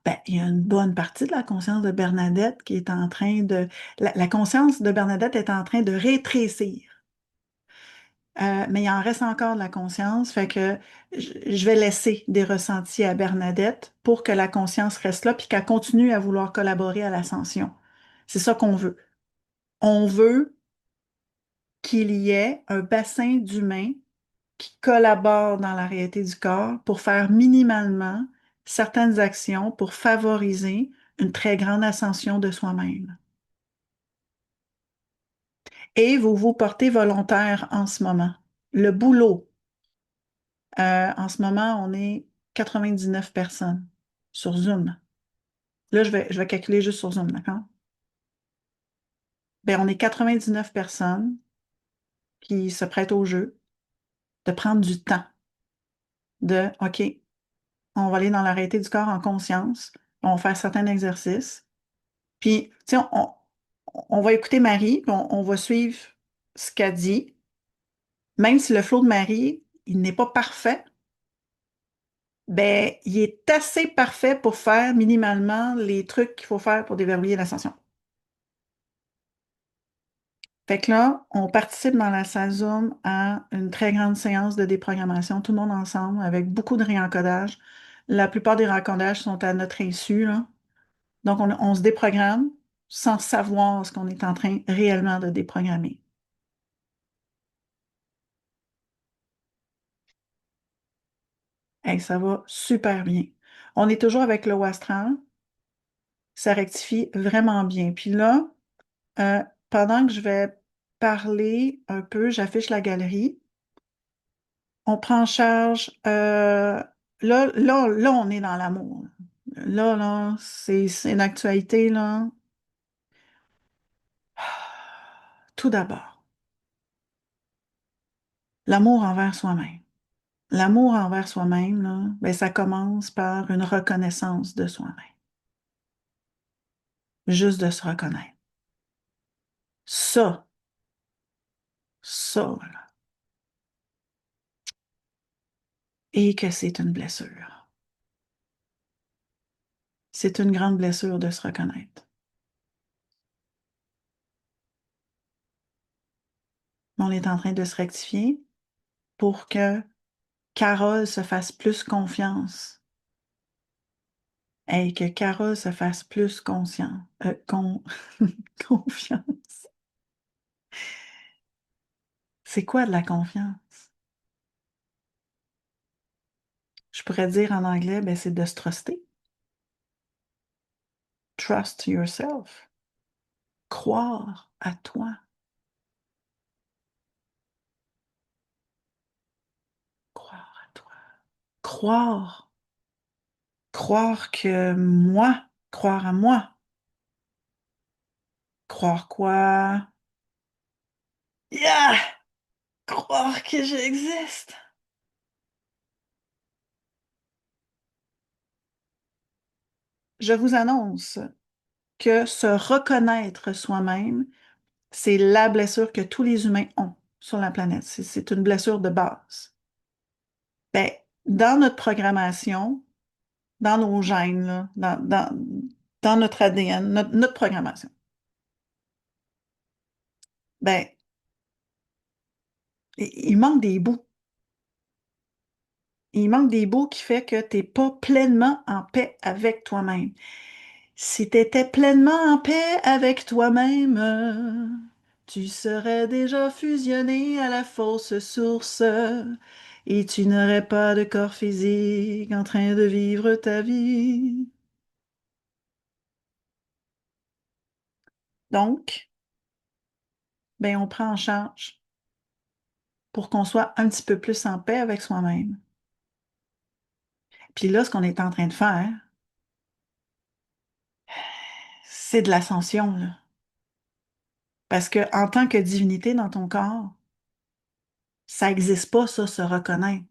Ben, il y a une bonne partie de la conscience de Bernadette qui est en train de... La conscience de Bernadette est en train de rétrécir. Mais il en reste encore de la conscience, fait que je vais laisser des ressentis à Bernadette pour que la conscience reste là puis qu'elle continue à vouloir collaborer à l'ascension. C'est ça qu'on veut. On veut qu'il y ait un bassin d'humains qui collaborent dans la réalité du corps pour faire minimalement certaines actions pour favoriser une très grande ascension de soi-même. Et vous vous portez volontaire en ce moment. Le boulot, en ce moment, on est 99 personnes sur Zoom. Là, je vais calculer juste sur Zoom, d'accord? Bien, on est 99 personnes qui se prêtent au jeu de prendre du temps, de, OK, on va aller dans la réalité du corps en conscience, on va faire certains exercices, puis, tu sais, on va écouter Marie, puis on va suivre ce qu'elle dit, même si le flot de Marie, il n'est pas parfait, ben, il est assez parfait pour faire minimalement les trucs qu'il faut faire pour déverrouiller l'ascension. Fait que là, on participe dans la salle Zoom à une très grande séance de déprogrammation, tout le monde ensemble, avec beaucoup de réencodage. La plupart des réencodages sont à notre insu, là. Donc, on se déprogramme sans savoir ce qu'on est en train réellement de déprogrammer. Hey, ça va super bien. On est toujours avec le Wastran. Ça rectifie vraiment bien. Puis là, euh, pendant que je vais parler un peu, j'affiche la galerie. On prend en charge. Là, on est dans l'amour. Là, c'est une actualité, là. Tout d'abord, l'amour envers soi-même. L'amour envers soi-même, là, ben, ça commence par une reconnaissance de soi-même. Juste de se reconnaître. Ça, ça, là. et que c'est une blessure. C'est une grande blessure de se reconnaître. On est en train de se rectifier pour que Carole se fasse plus confiance et que Carole se fasse plus confiance. C'est quoi de la confiance? Je pourrais dire en anglais, ben, c'est de se truster. Trust yourself. Croire à toi. Croire à toi. Croire. Croire que moi. Croire à moi. Croire quoi? Yeah! Croire que j'existe. Je vous annonce que se reconnaître soi-même, c'est la blessure que tous les humains ont sur la planète. C'est une blessure de base. Ben, dans notre programmation, dans nos gènes, là, dans notre ADN, notre programmation, ben, il manque des bouts. Il manque des bouts qui fait que tu n'es pas pleinement en paix avec toi-même. Si tu étais pleinement en paix avec toi-même, tu serais déjà fusionné à la fausse source et tu n'aurais pas de corps physique en train de vivre ta vie. Donc, ben, on prend en charge pour qu'on soit un petit peu plus en paix avec soi-même. Puis là, ce qu'on est en train de faire, c'est de l'ascension, là. Parce que en tant que divinité dans ton corps, ça n'existe pas, ça, se reconnaître.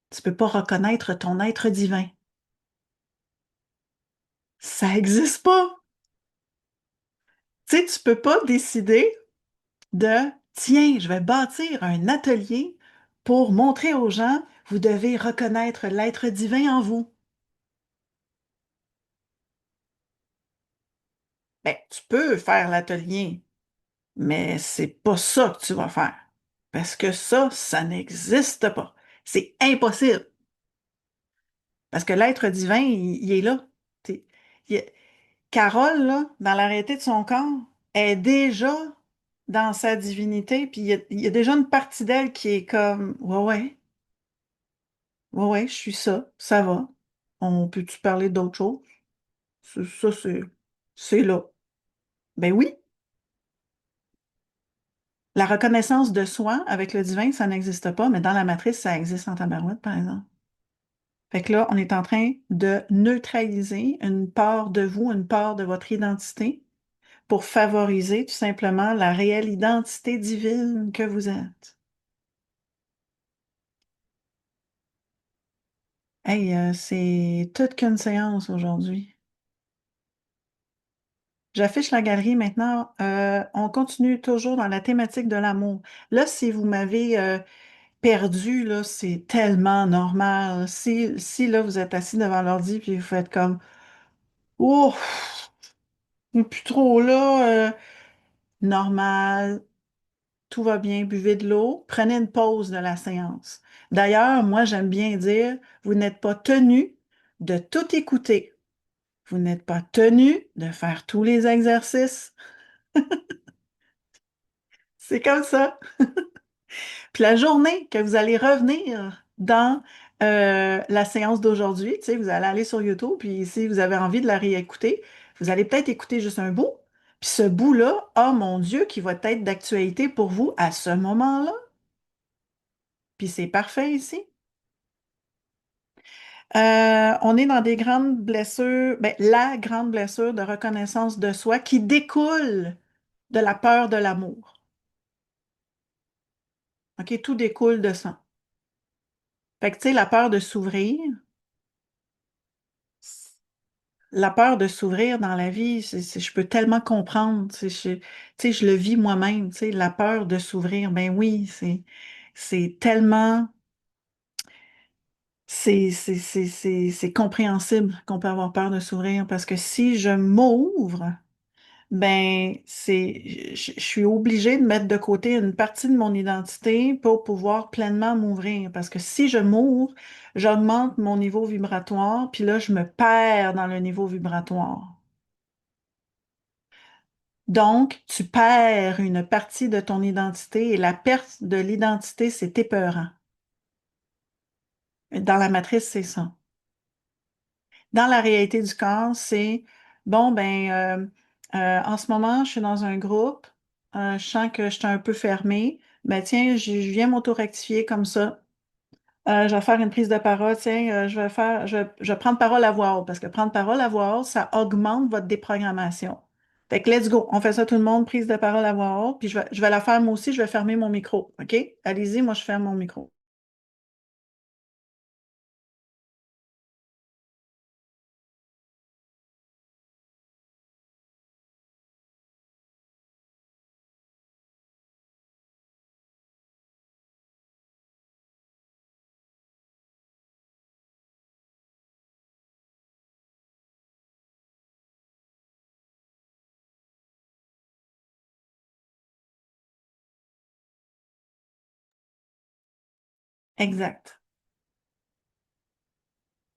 Tu peux pas reconnaître ton être divin. Ça n'existe pas. Tu sais, tu peux pas décider de, tiens, je vais bâtir un atelier pour montrer aux gens, vous devez reconnaître l'être divin en vous. Ben, tu peux faire l'atelier, mais c'est pas ça que tu vas faire. Parce que ça n'existe pas. C'est impossible. Parce que l'être divin, il est là. T'es- il- Carole, là, dans la réalité de son corps, est déjà dans sa divinité, puis il y a déjà une partie d'elle qui est comme, ouais, ouais, ouais, ouais, je suis ça, ça va. On peut-tu parler d'autre chose? Ça, c'est là. Ben oui, la reconnaissance de soi avec le divin, ça n'existe pas, mais dans la matrice, ça existe en tabarouette, par exemple. Fait que là, on est en train de neutraliser une part de vous, une part de votre identité pour favoriser tout simplement la réelle identité divine que vous êtes. Hey, c'est toute qu'une séance aujourd'hui. J'affiche la galerie maintenant. On continue toujours dans la thématique de l'amour. Là, si vous m'avez perdu, là, c'est tellement normal. Si là, vous êtes assis devant l'ordi puis vous faites comme oh, plus trop là, normal, tout va bien, buvez de l'eau, prenez une pause de la séance. D'ailleurs, moi, j'aime bien dire, vous n'êtes pas tenu de tout écouter. Vous n'êtes pas tenu de faire tous les exercices. C'est comme ça. Puis la journée que vous allez revenir dans la séance d'aujourd'hui, tu sais, vous allez aller sur YouTube, puis si vous avez envie de la réécouter, vous allez peut-être écouter juste un bout. Puis ce bout-là, oh mon Dieu, qui va être d'actualité pour vous à ce moment-là. Puis c'est parfait ici. On est dans des grandes blessures, ben, la grande blessure de reconnaissance de soi qui découle de la peur de l'amour. OK, tout découle de ça. Fait que, tu sais, la peur de s'ouvrir dans la vie, je peux tellement comprendre, tu sais, je le vis moi-même, tu sais, la peur de s'ouvrir, ben oui, c'est tellement, C'est compréhensible qu'on peut avoir peur de s'ouvrir parce que si je m'ouvre, ben, je suis obligée de mettre de côté une partie de mon identité pour pouvoir pleinement m'ouvrir. Parce que si je m'ouvre, j'augmente mon niveau vibratoire, puis là, je me perds dans le niveau vibratoire. Donc, tu perds une partie de ton identité et la perte de l'identité, c'est épeurant. Dans la matrice, c'est ça. Dans la réalité du corps, c'est bon, ben, en ce moment, je suis dans un groupe, je sens que je suis un peu fermée. Ben, tiens, je viens m'auto-rectifier comme ça. Je vais faire une prise de parole. Tiens, je vais prendre parole à voix haute parce que prendre parole à voix haute, ça augmente votre déprogrammation. Fait que let's go. On fait ça tout le monde, prise de parole à voix haute. Puis je vais la faire moi aussi, je vais fermer mon micro. OK? Allez-y, moi je ferme mon micro. Exact.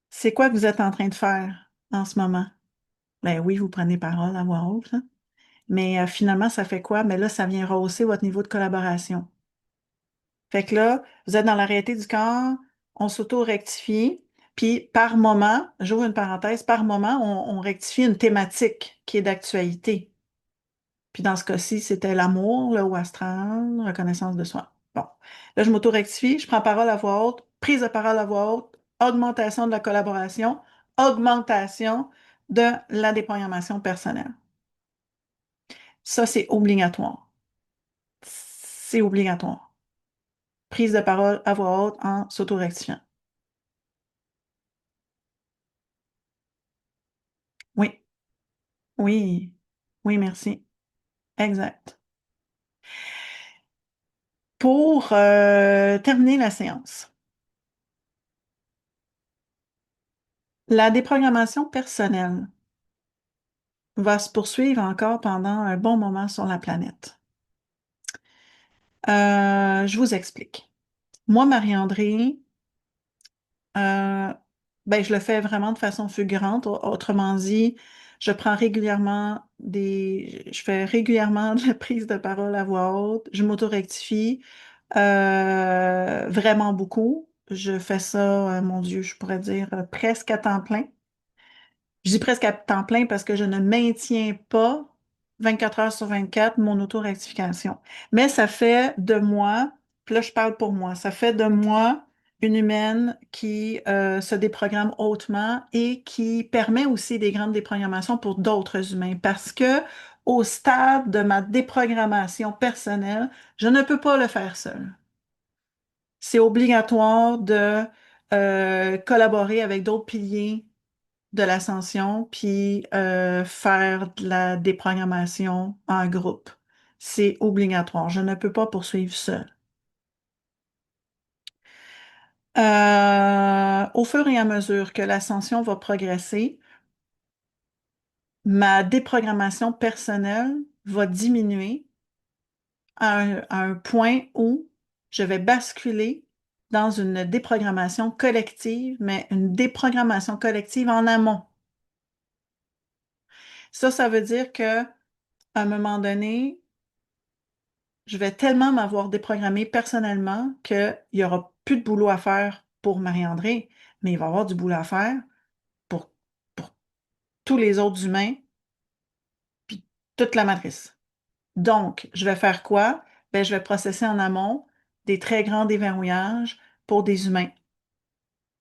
C'est quoi que vous êtes en train de faire en ce moment? Ben oui, vous prenez parole à voix haute, là. Mais finalement, ça fait quoi? Mais là, ça vient rehausser votre niveau de collaboration. Fait que là, vous êtes dans la réalité du corps, on s'auto-rectifie, puis par moment, j'ouvre une parenthèse, par moment, on rectifie une thématique qui est d'actualité. Puis dans ce cas-ci, c'était l'amour, le haut astral, reconnaissance de soi. Bon. Là, je m'auto-rectifie, je prends parole à voix haute, prise de parole à voix haute, augmentation de la collaboration, augmentation de la déprogrammation personnelle. Ça, c'est obligatoire. C'est obligatoire. Prise de parole à voix haute en s'auto-rectifiant. Oui, oui, oui, merci. Exact. Pour terminer la séance, la déprogrammation personnelle va se poursuivre encore pendant un bon moment sur la planète. Je vous explique. Moi, Marie-André, euh, ben, je le fais vraiment de façon fulgurante. Autrement dit, je fais régulièrement de la prise de parole à voix haute, je m'auto-rectifie vraiment beaucoup. Je fais ça, mon Dieu, je pourrais dire presque à temps plein. Je dis presque à temps plein parce que je ne maintiens pas 24 heures sur 24 mon auto-rectification. Mais ça fait de moi, puis là je parle pour moi, ça fait de moi une humaine qui se déprogramme hautement et qui permet aussi des grandes déprogrammations pour d'autres humains parce que au stade de ma déprogrammation personnelle, je ne peux pas le faire seul. C'est obligatoire de collaborer avec d'autres piliers de l'ascension, puis faire de la déprogrammation en groupe. C'est obligatoire. Je ne peux pas poursuivre seul. Au fur et à mesure que l'ascension va progresser, ma déprogrammation personnelle va diminuer à un point où je vais basculer dans une déprogrammation collective, mais une déprogrammation collective en amont. Ça veut dire que à un moment donné, je vais tellement m'avoir déprogrammé personnellement qu'il n'y aura plus de boulot à faire pour Marie-André, mais il va y avoir du boulot à faire pour, pour tous les autres humains, puis toute la matrice. Donc, je vais faire quoi? Ben, je vais processer en amont des très grands déverrouillages pour des humains,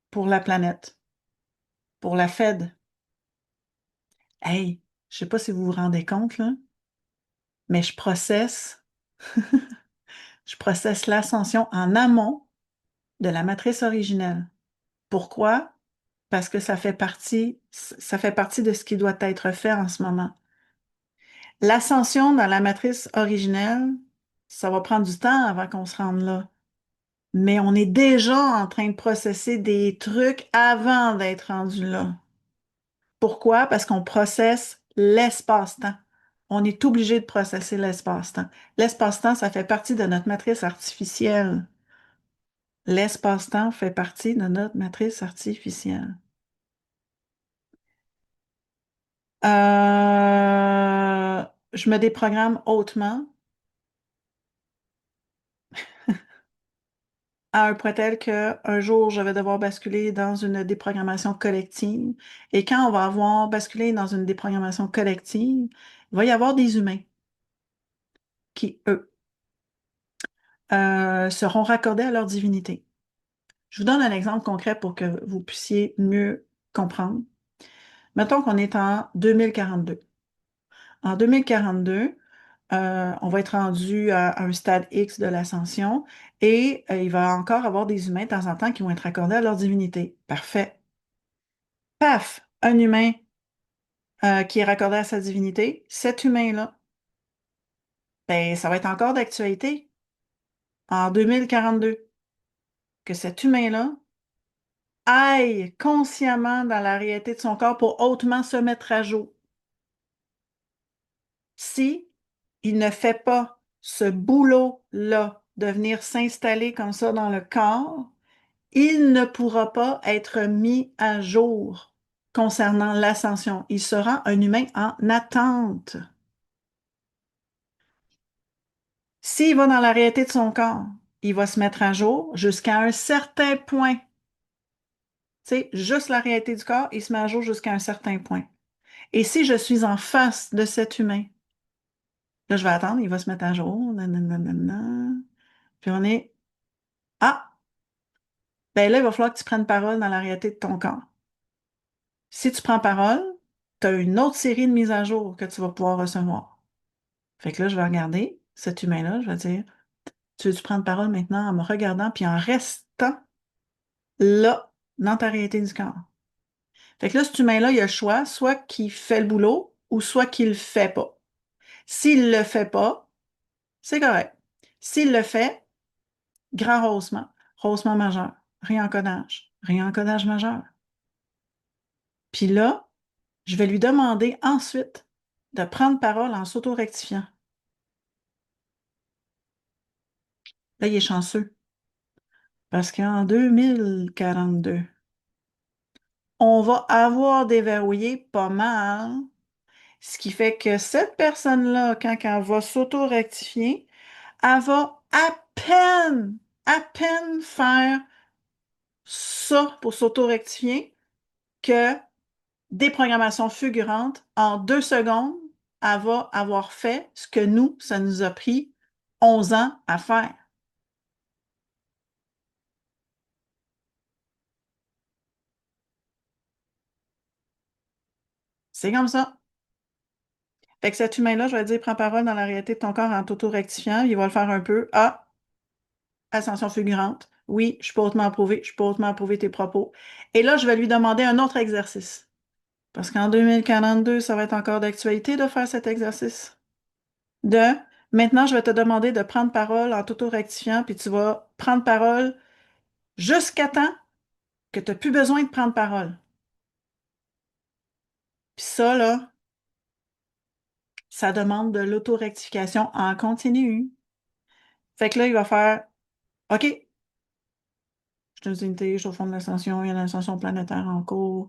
pour la planète, pour la Fed. Hey, je sais pas si vous vous rendez compte, là, mais je processe l'ascension en amont de la matrice originelle. Pourquoi? Parce que ça fait partie de ce qui doit être fait en ce moment. L'ascension dans la matrice originelle, ça va prendre du temps avant qu'on se rende là. Mais on est déjà en train de processer des trucs avant d'être rendu là. Pourquoi? Parce qu'on processe l'espace-temps. On est obligé de processer l'espace-temps. L'espace-temps, ça fait partie de notre matrice artificielle. L'espace-temps fait partie de notre matrice artificielle. Euh, je me déprogramme hautement à un point tel qu'un jour, je vais devoir basculer dans une déprogrammation collective. Et quand on va avoir basculé dans une déprogrammation collective, il va y avoir des humains qui, eux, seront raccordés à leur divinité. Je vous donne un exemple concret pour que vous puissiez mieux comprendre. Mettons qu'on est en 2042. En 2042, on va être rendu à un stade X de l'ascension et il va encore avoir des humains de temps en temps qui vont être accordés à leur divinité. Parfait. Paf, un humain qui est raccordé à sa divinité, cet humain-là, ben, ça va être encore d'actualité en 2042, que cet humain-là aille consciemment dans la réalité de son corps pour hautement se mettre à jour. Si il ne fait pas ce boulot-là de venir s'installer comme ça dans le corps, il ne pourra pas être mis à jour concernant l'ascension. Il sera un humain en attente. S'il va dans la réalité de son corps, il va se mettre à jour jusqu'à un certain point. Tu sais, juste la réalité du corps, il se met à jour jusqu'à un certain point. Et si je suis en face de cet humain, là, je vais attendre, il va se mettre à jour. Nanana. Puis on est, ah, ben là, il va falloir que tu prennes parole dans la réalité de ton corps. Si tu prends parole, tu as une autre série de mises à jour que tu vas pouvoir recevoir. Fait que là, je vais regarder cet humain-là, je vais dire, tu veux-tu prendre parole maintenant en me regardant puis en restant là, dans ta réalité du corps? Fait que là, cet humain-là, il a le choix, soit qu'il fait le boulot ou soit qu'il le fait pas. S'il le fait pas, c'est correct. S'il le fait, grand rehaussement, rehaussement majeur, réencodage, réencodage majeur. Puis là, je vais lui demander ensuite de prendre parole en s'auto-rectifiant. Là, il est chanceux parce qu'en 2042, on va avoir déverrouillé pas mal, ce qui fait que cette personne-là, quand elle va s'auto-rectifier, elle va à peine faire ça pour s'auto-rectifier que déprogrammation fulgurante, en 2 secondes, elle va avoir fait ce que nous, ça nous a pris 11 ans à faire. C'est comme ça. Fait que cet humain-là, je vais dire, prends parole dans la réalité de ton corps en t'auto-rectifiant. Il va le faire un peu. Ah, ascension fulgurante. Oui, je peux hautement approuver. Je peux hautement approuver tes propos. Et là, je vais lui demander un autre exercice. Parce qu'en 2042, ça va être encore d'actualité de faire cet exercice. De, maintenant, je vais te demander de prendre parole en t'auto-rectifiant, puis tu vas prendre parole jusqu'à temps que tu n'as plus besoin de prendre parole. Puis ça, là, ça demande de l'auto-rectification en continu. Fait que là, il va faire OK, je suis une unité, je suis au fond de l'ascension, il y a une ascension planétaire en cours.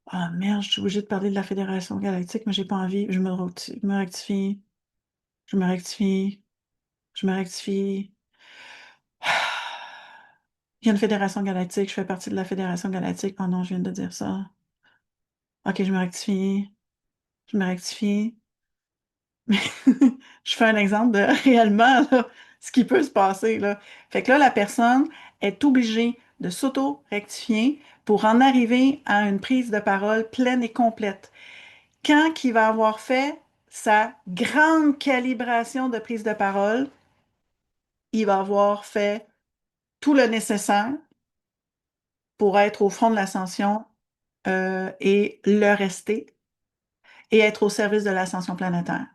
Ah merde, je suis obligée de parler de la Fédération galactique, mais j'ai pas envie. Je me rectifie, je me rectifie, je me rectifie. Il y a une Fédération galactique, je fais partie de la Fédération galactique. Oh non, je viens de dire ça. OK, je me rectifie, je me rectifie. Je fais un exemple de réellement là, ce qui peut se passer, là. Fait que là, la personne est obligée de s'auto-rectifier pour en arriver à une prise de parole pleine et complète. Quand il va avoir fait sa grande calibration de prise de parole, il va avoir fait tout le nécessaire pour être au front de l'ascension et le rester et être au service de l'ascension planétaire.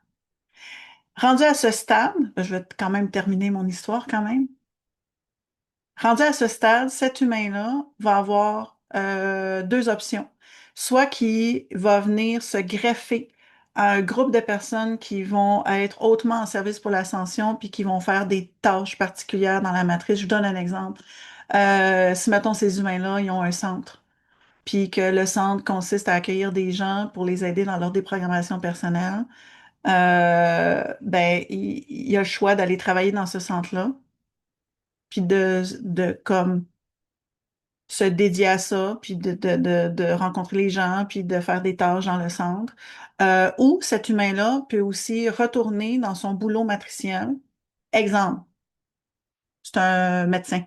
Rendu à ce stade, je vais quand même terminer mon histoire quand même. Rendu à ce stade, cet humain-là va avoir deux options. Soit qu'il va venir se greffer à un groupe de personnes qui vont être hautement en service pour l'ascension puis qui vont faire des tâches particulières dans la matrice. Je vous donne un exemple. Si, mettons, ces humains-là, ils ont un centre, puis que le centre consiste à accueillir des gens pour les aider dans leur déprogrammation personnelle, ben, il a le choix d'aller travailler dans ce centre-là, puis de comme se dédier à ça, puis de rencontrer les gens, puis de faire des tâches dans le centre. Ou cet humain-là peut aussi retourner dans son boulot matriciel. Exemple, c'est un médecin,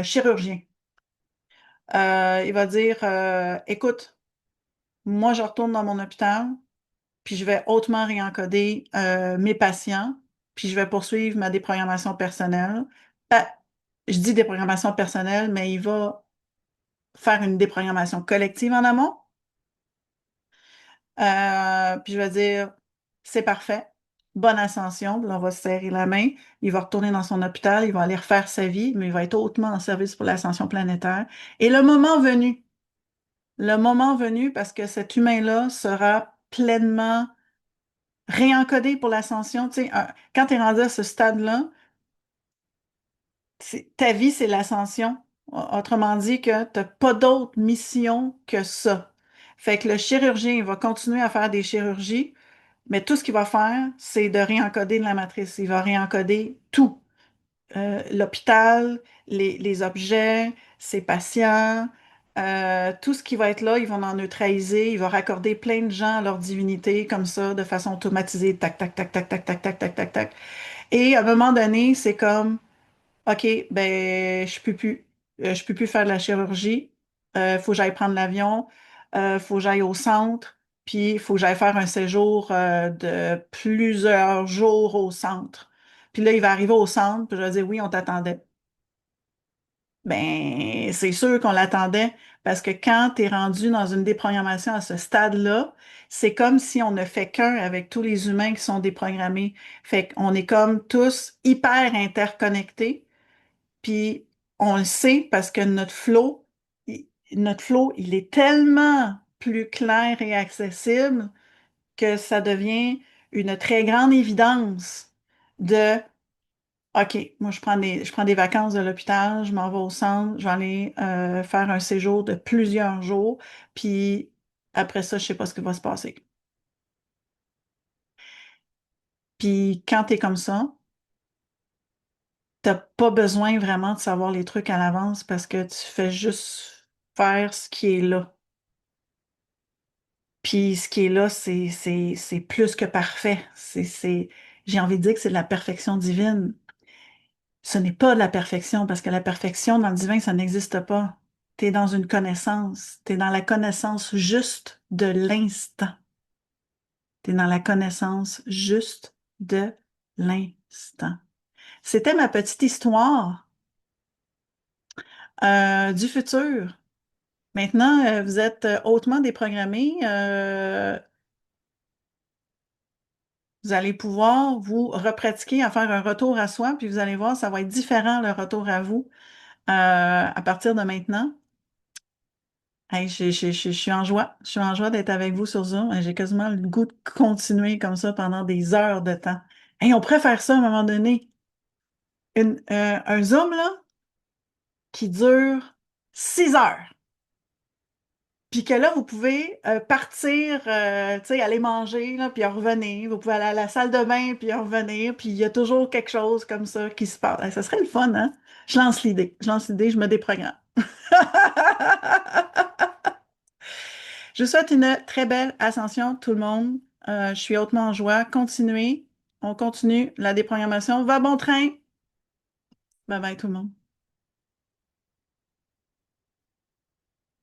chirurgien. Il va dire, écoute, moi je retourne dans mon hôpital, puis je vais hautement réencoder mes patients, puis je vais poursuivre ma déprogrammation personnelle. Ben, je dis déprogrammation personnelle, mais il va faire une déprogrammation collective en amont. Puis je vais dire, c'est parfait, bonne ascension. Puis là, on va se serrer la main. Il va retourner dans son hôpital, il va aller refaire sa vie, mais il va être hautement en service pour l'ascension planétaire. Et le moment venu, parce que cet humain-là sera pleinement réencodé pour l'ascension. Tu sais, quand tu es rendu à ce stade-là, ta vie, c'est l'ascension. Autrement dit, que tu n'as pas d'autre mission que ça. Fait que le chirurgien il va continuer à faire des chirurgies, mais tout ce qu'il va faire, c'est de réencoder de la matrice. Il va réencoder tout. L'hôpital, les objets, ses patients, tout ce qui va être là, ils vont en neutraliser. Il va raccorder plein de gens à leur divinité comme ça, de façon automatisée. Tac, tac, tac, tac, tac, tac, tac, tac, tac, tac. Et à un moment donné, c'est comme OK, ben, je peux plus faire de la chirurgie. Faut que j'aille prendre l'avion. Faut que j'aille au centre. Puis, il faut que j'aille faire un séjour de plusieurs jours au centre. Puis là, il va arriver au centre, puis je vais dire, oui, on t'attendait. Ben, c'est sûr qu'on l'attendait parce que quand tu es rendu dans une déprogrammation à ce stade-là, c'est comme si on ne fait qu'un avec tous les humains qui sont déprogrammés. Fait qu'on est comme tous hyper interconnectés. Puis on le sait parce que notre flow, il est tellement plus clair et accessible que ça devient une très grande évidence de OK, moi je prends des vacances de l'hôpital, je m'en vais au centre, je vais aller faire un séjour de plusieurs jours, puis après ça, je sais pas ce qui va se passer. Puis quand tu es comme ça, t'as pas besoin vraiment de savoir les trucs à l'avance parce que tu fais juste faire ce qui est là. Puis ce qui est là, c'est plus que parfait. J'ai envie de dire que c'est de la perfection divine. Ce n'est pas de la perfection parce que la perfection dans le divin, ça n'existe pas. Tu es dans une connaissance. Tu es dans la connaissance juste de l'instant. Tu es dans la connaissance juste de l'instant. C'était ma petite histoire du futur. Maintenant, vous êtes hautement déprogrammé. Vous allez pouvoir vous repratiquer à faire un retour à soi, puis vous allez voir, ça va être différent le retour à vous à partir de maintenant. Hey, je suis en joie. Je suis en joie d'être avec vous sur Zoom. J'ai quasiment le goût de continuer comme ça pendant des heures de temps. Hey, on pourrait faire ça à un moment donné. Un Zoom, là, qui dure 6 heures. Puis que là, vous pouvez partir, tu sais, aller manger, là, puis en revenir. Vous pouvez aller à la salle de bain, puis en revenir. Puis il y a toujours quelque chose comme ça qui se passe. Ça serait le fun, hein? Je lance l'idée. Je lance l'idée, je me déprogramme. Je vous souhaite une très belle ascension, tout le monde. Je suis hautement en joie. Continuez. On continue. La déprogrammation va bon train. Bye bye, tout le monde.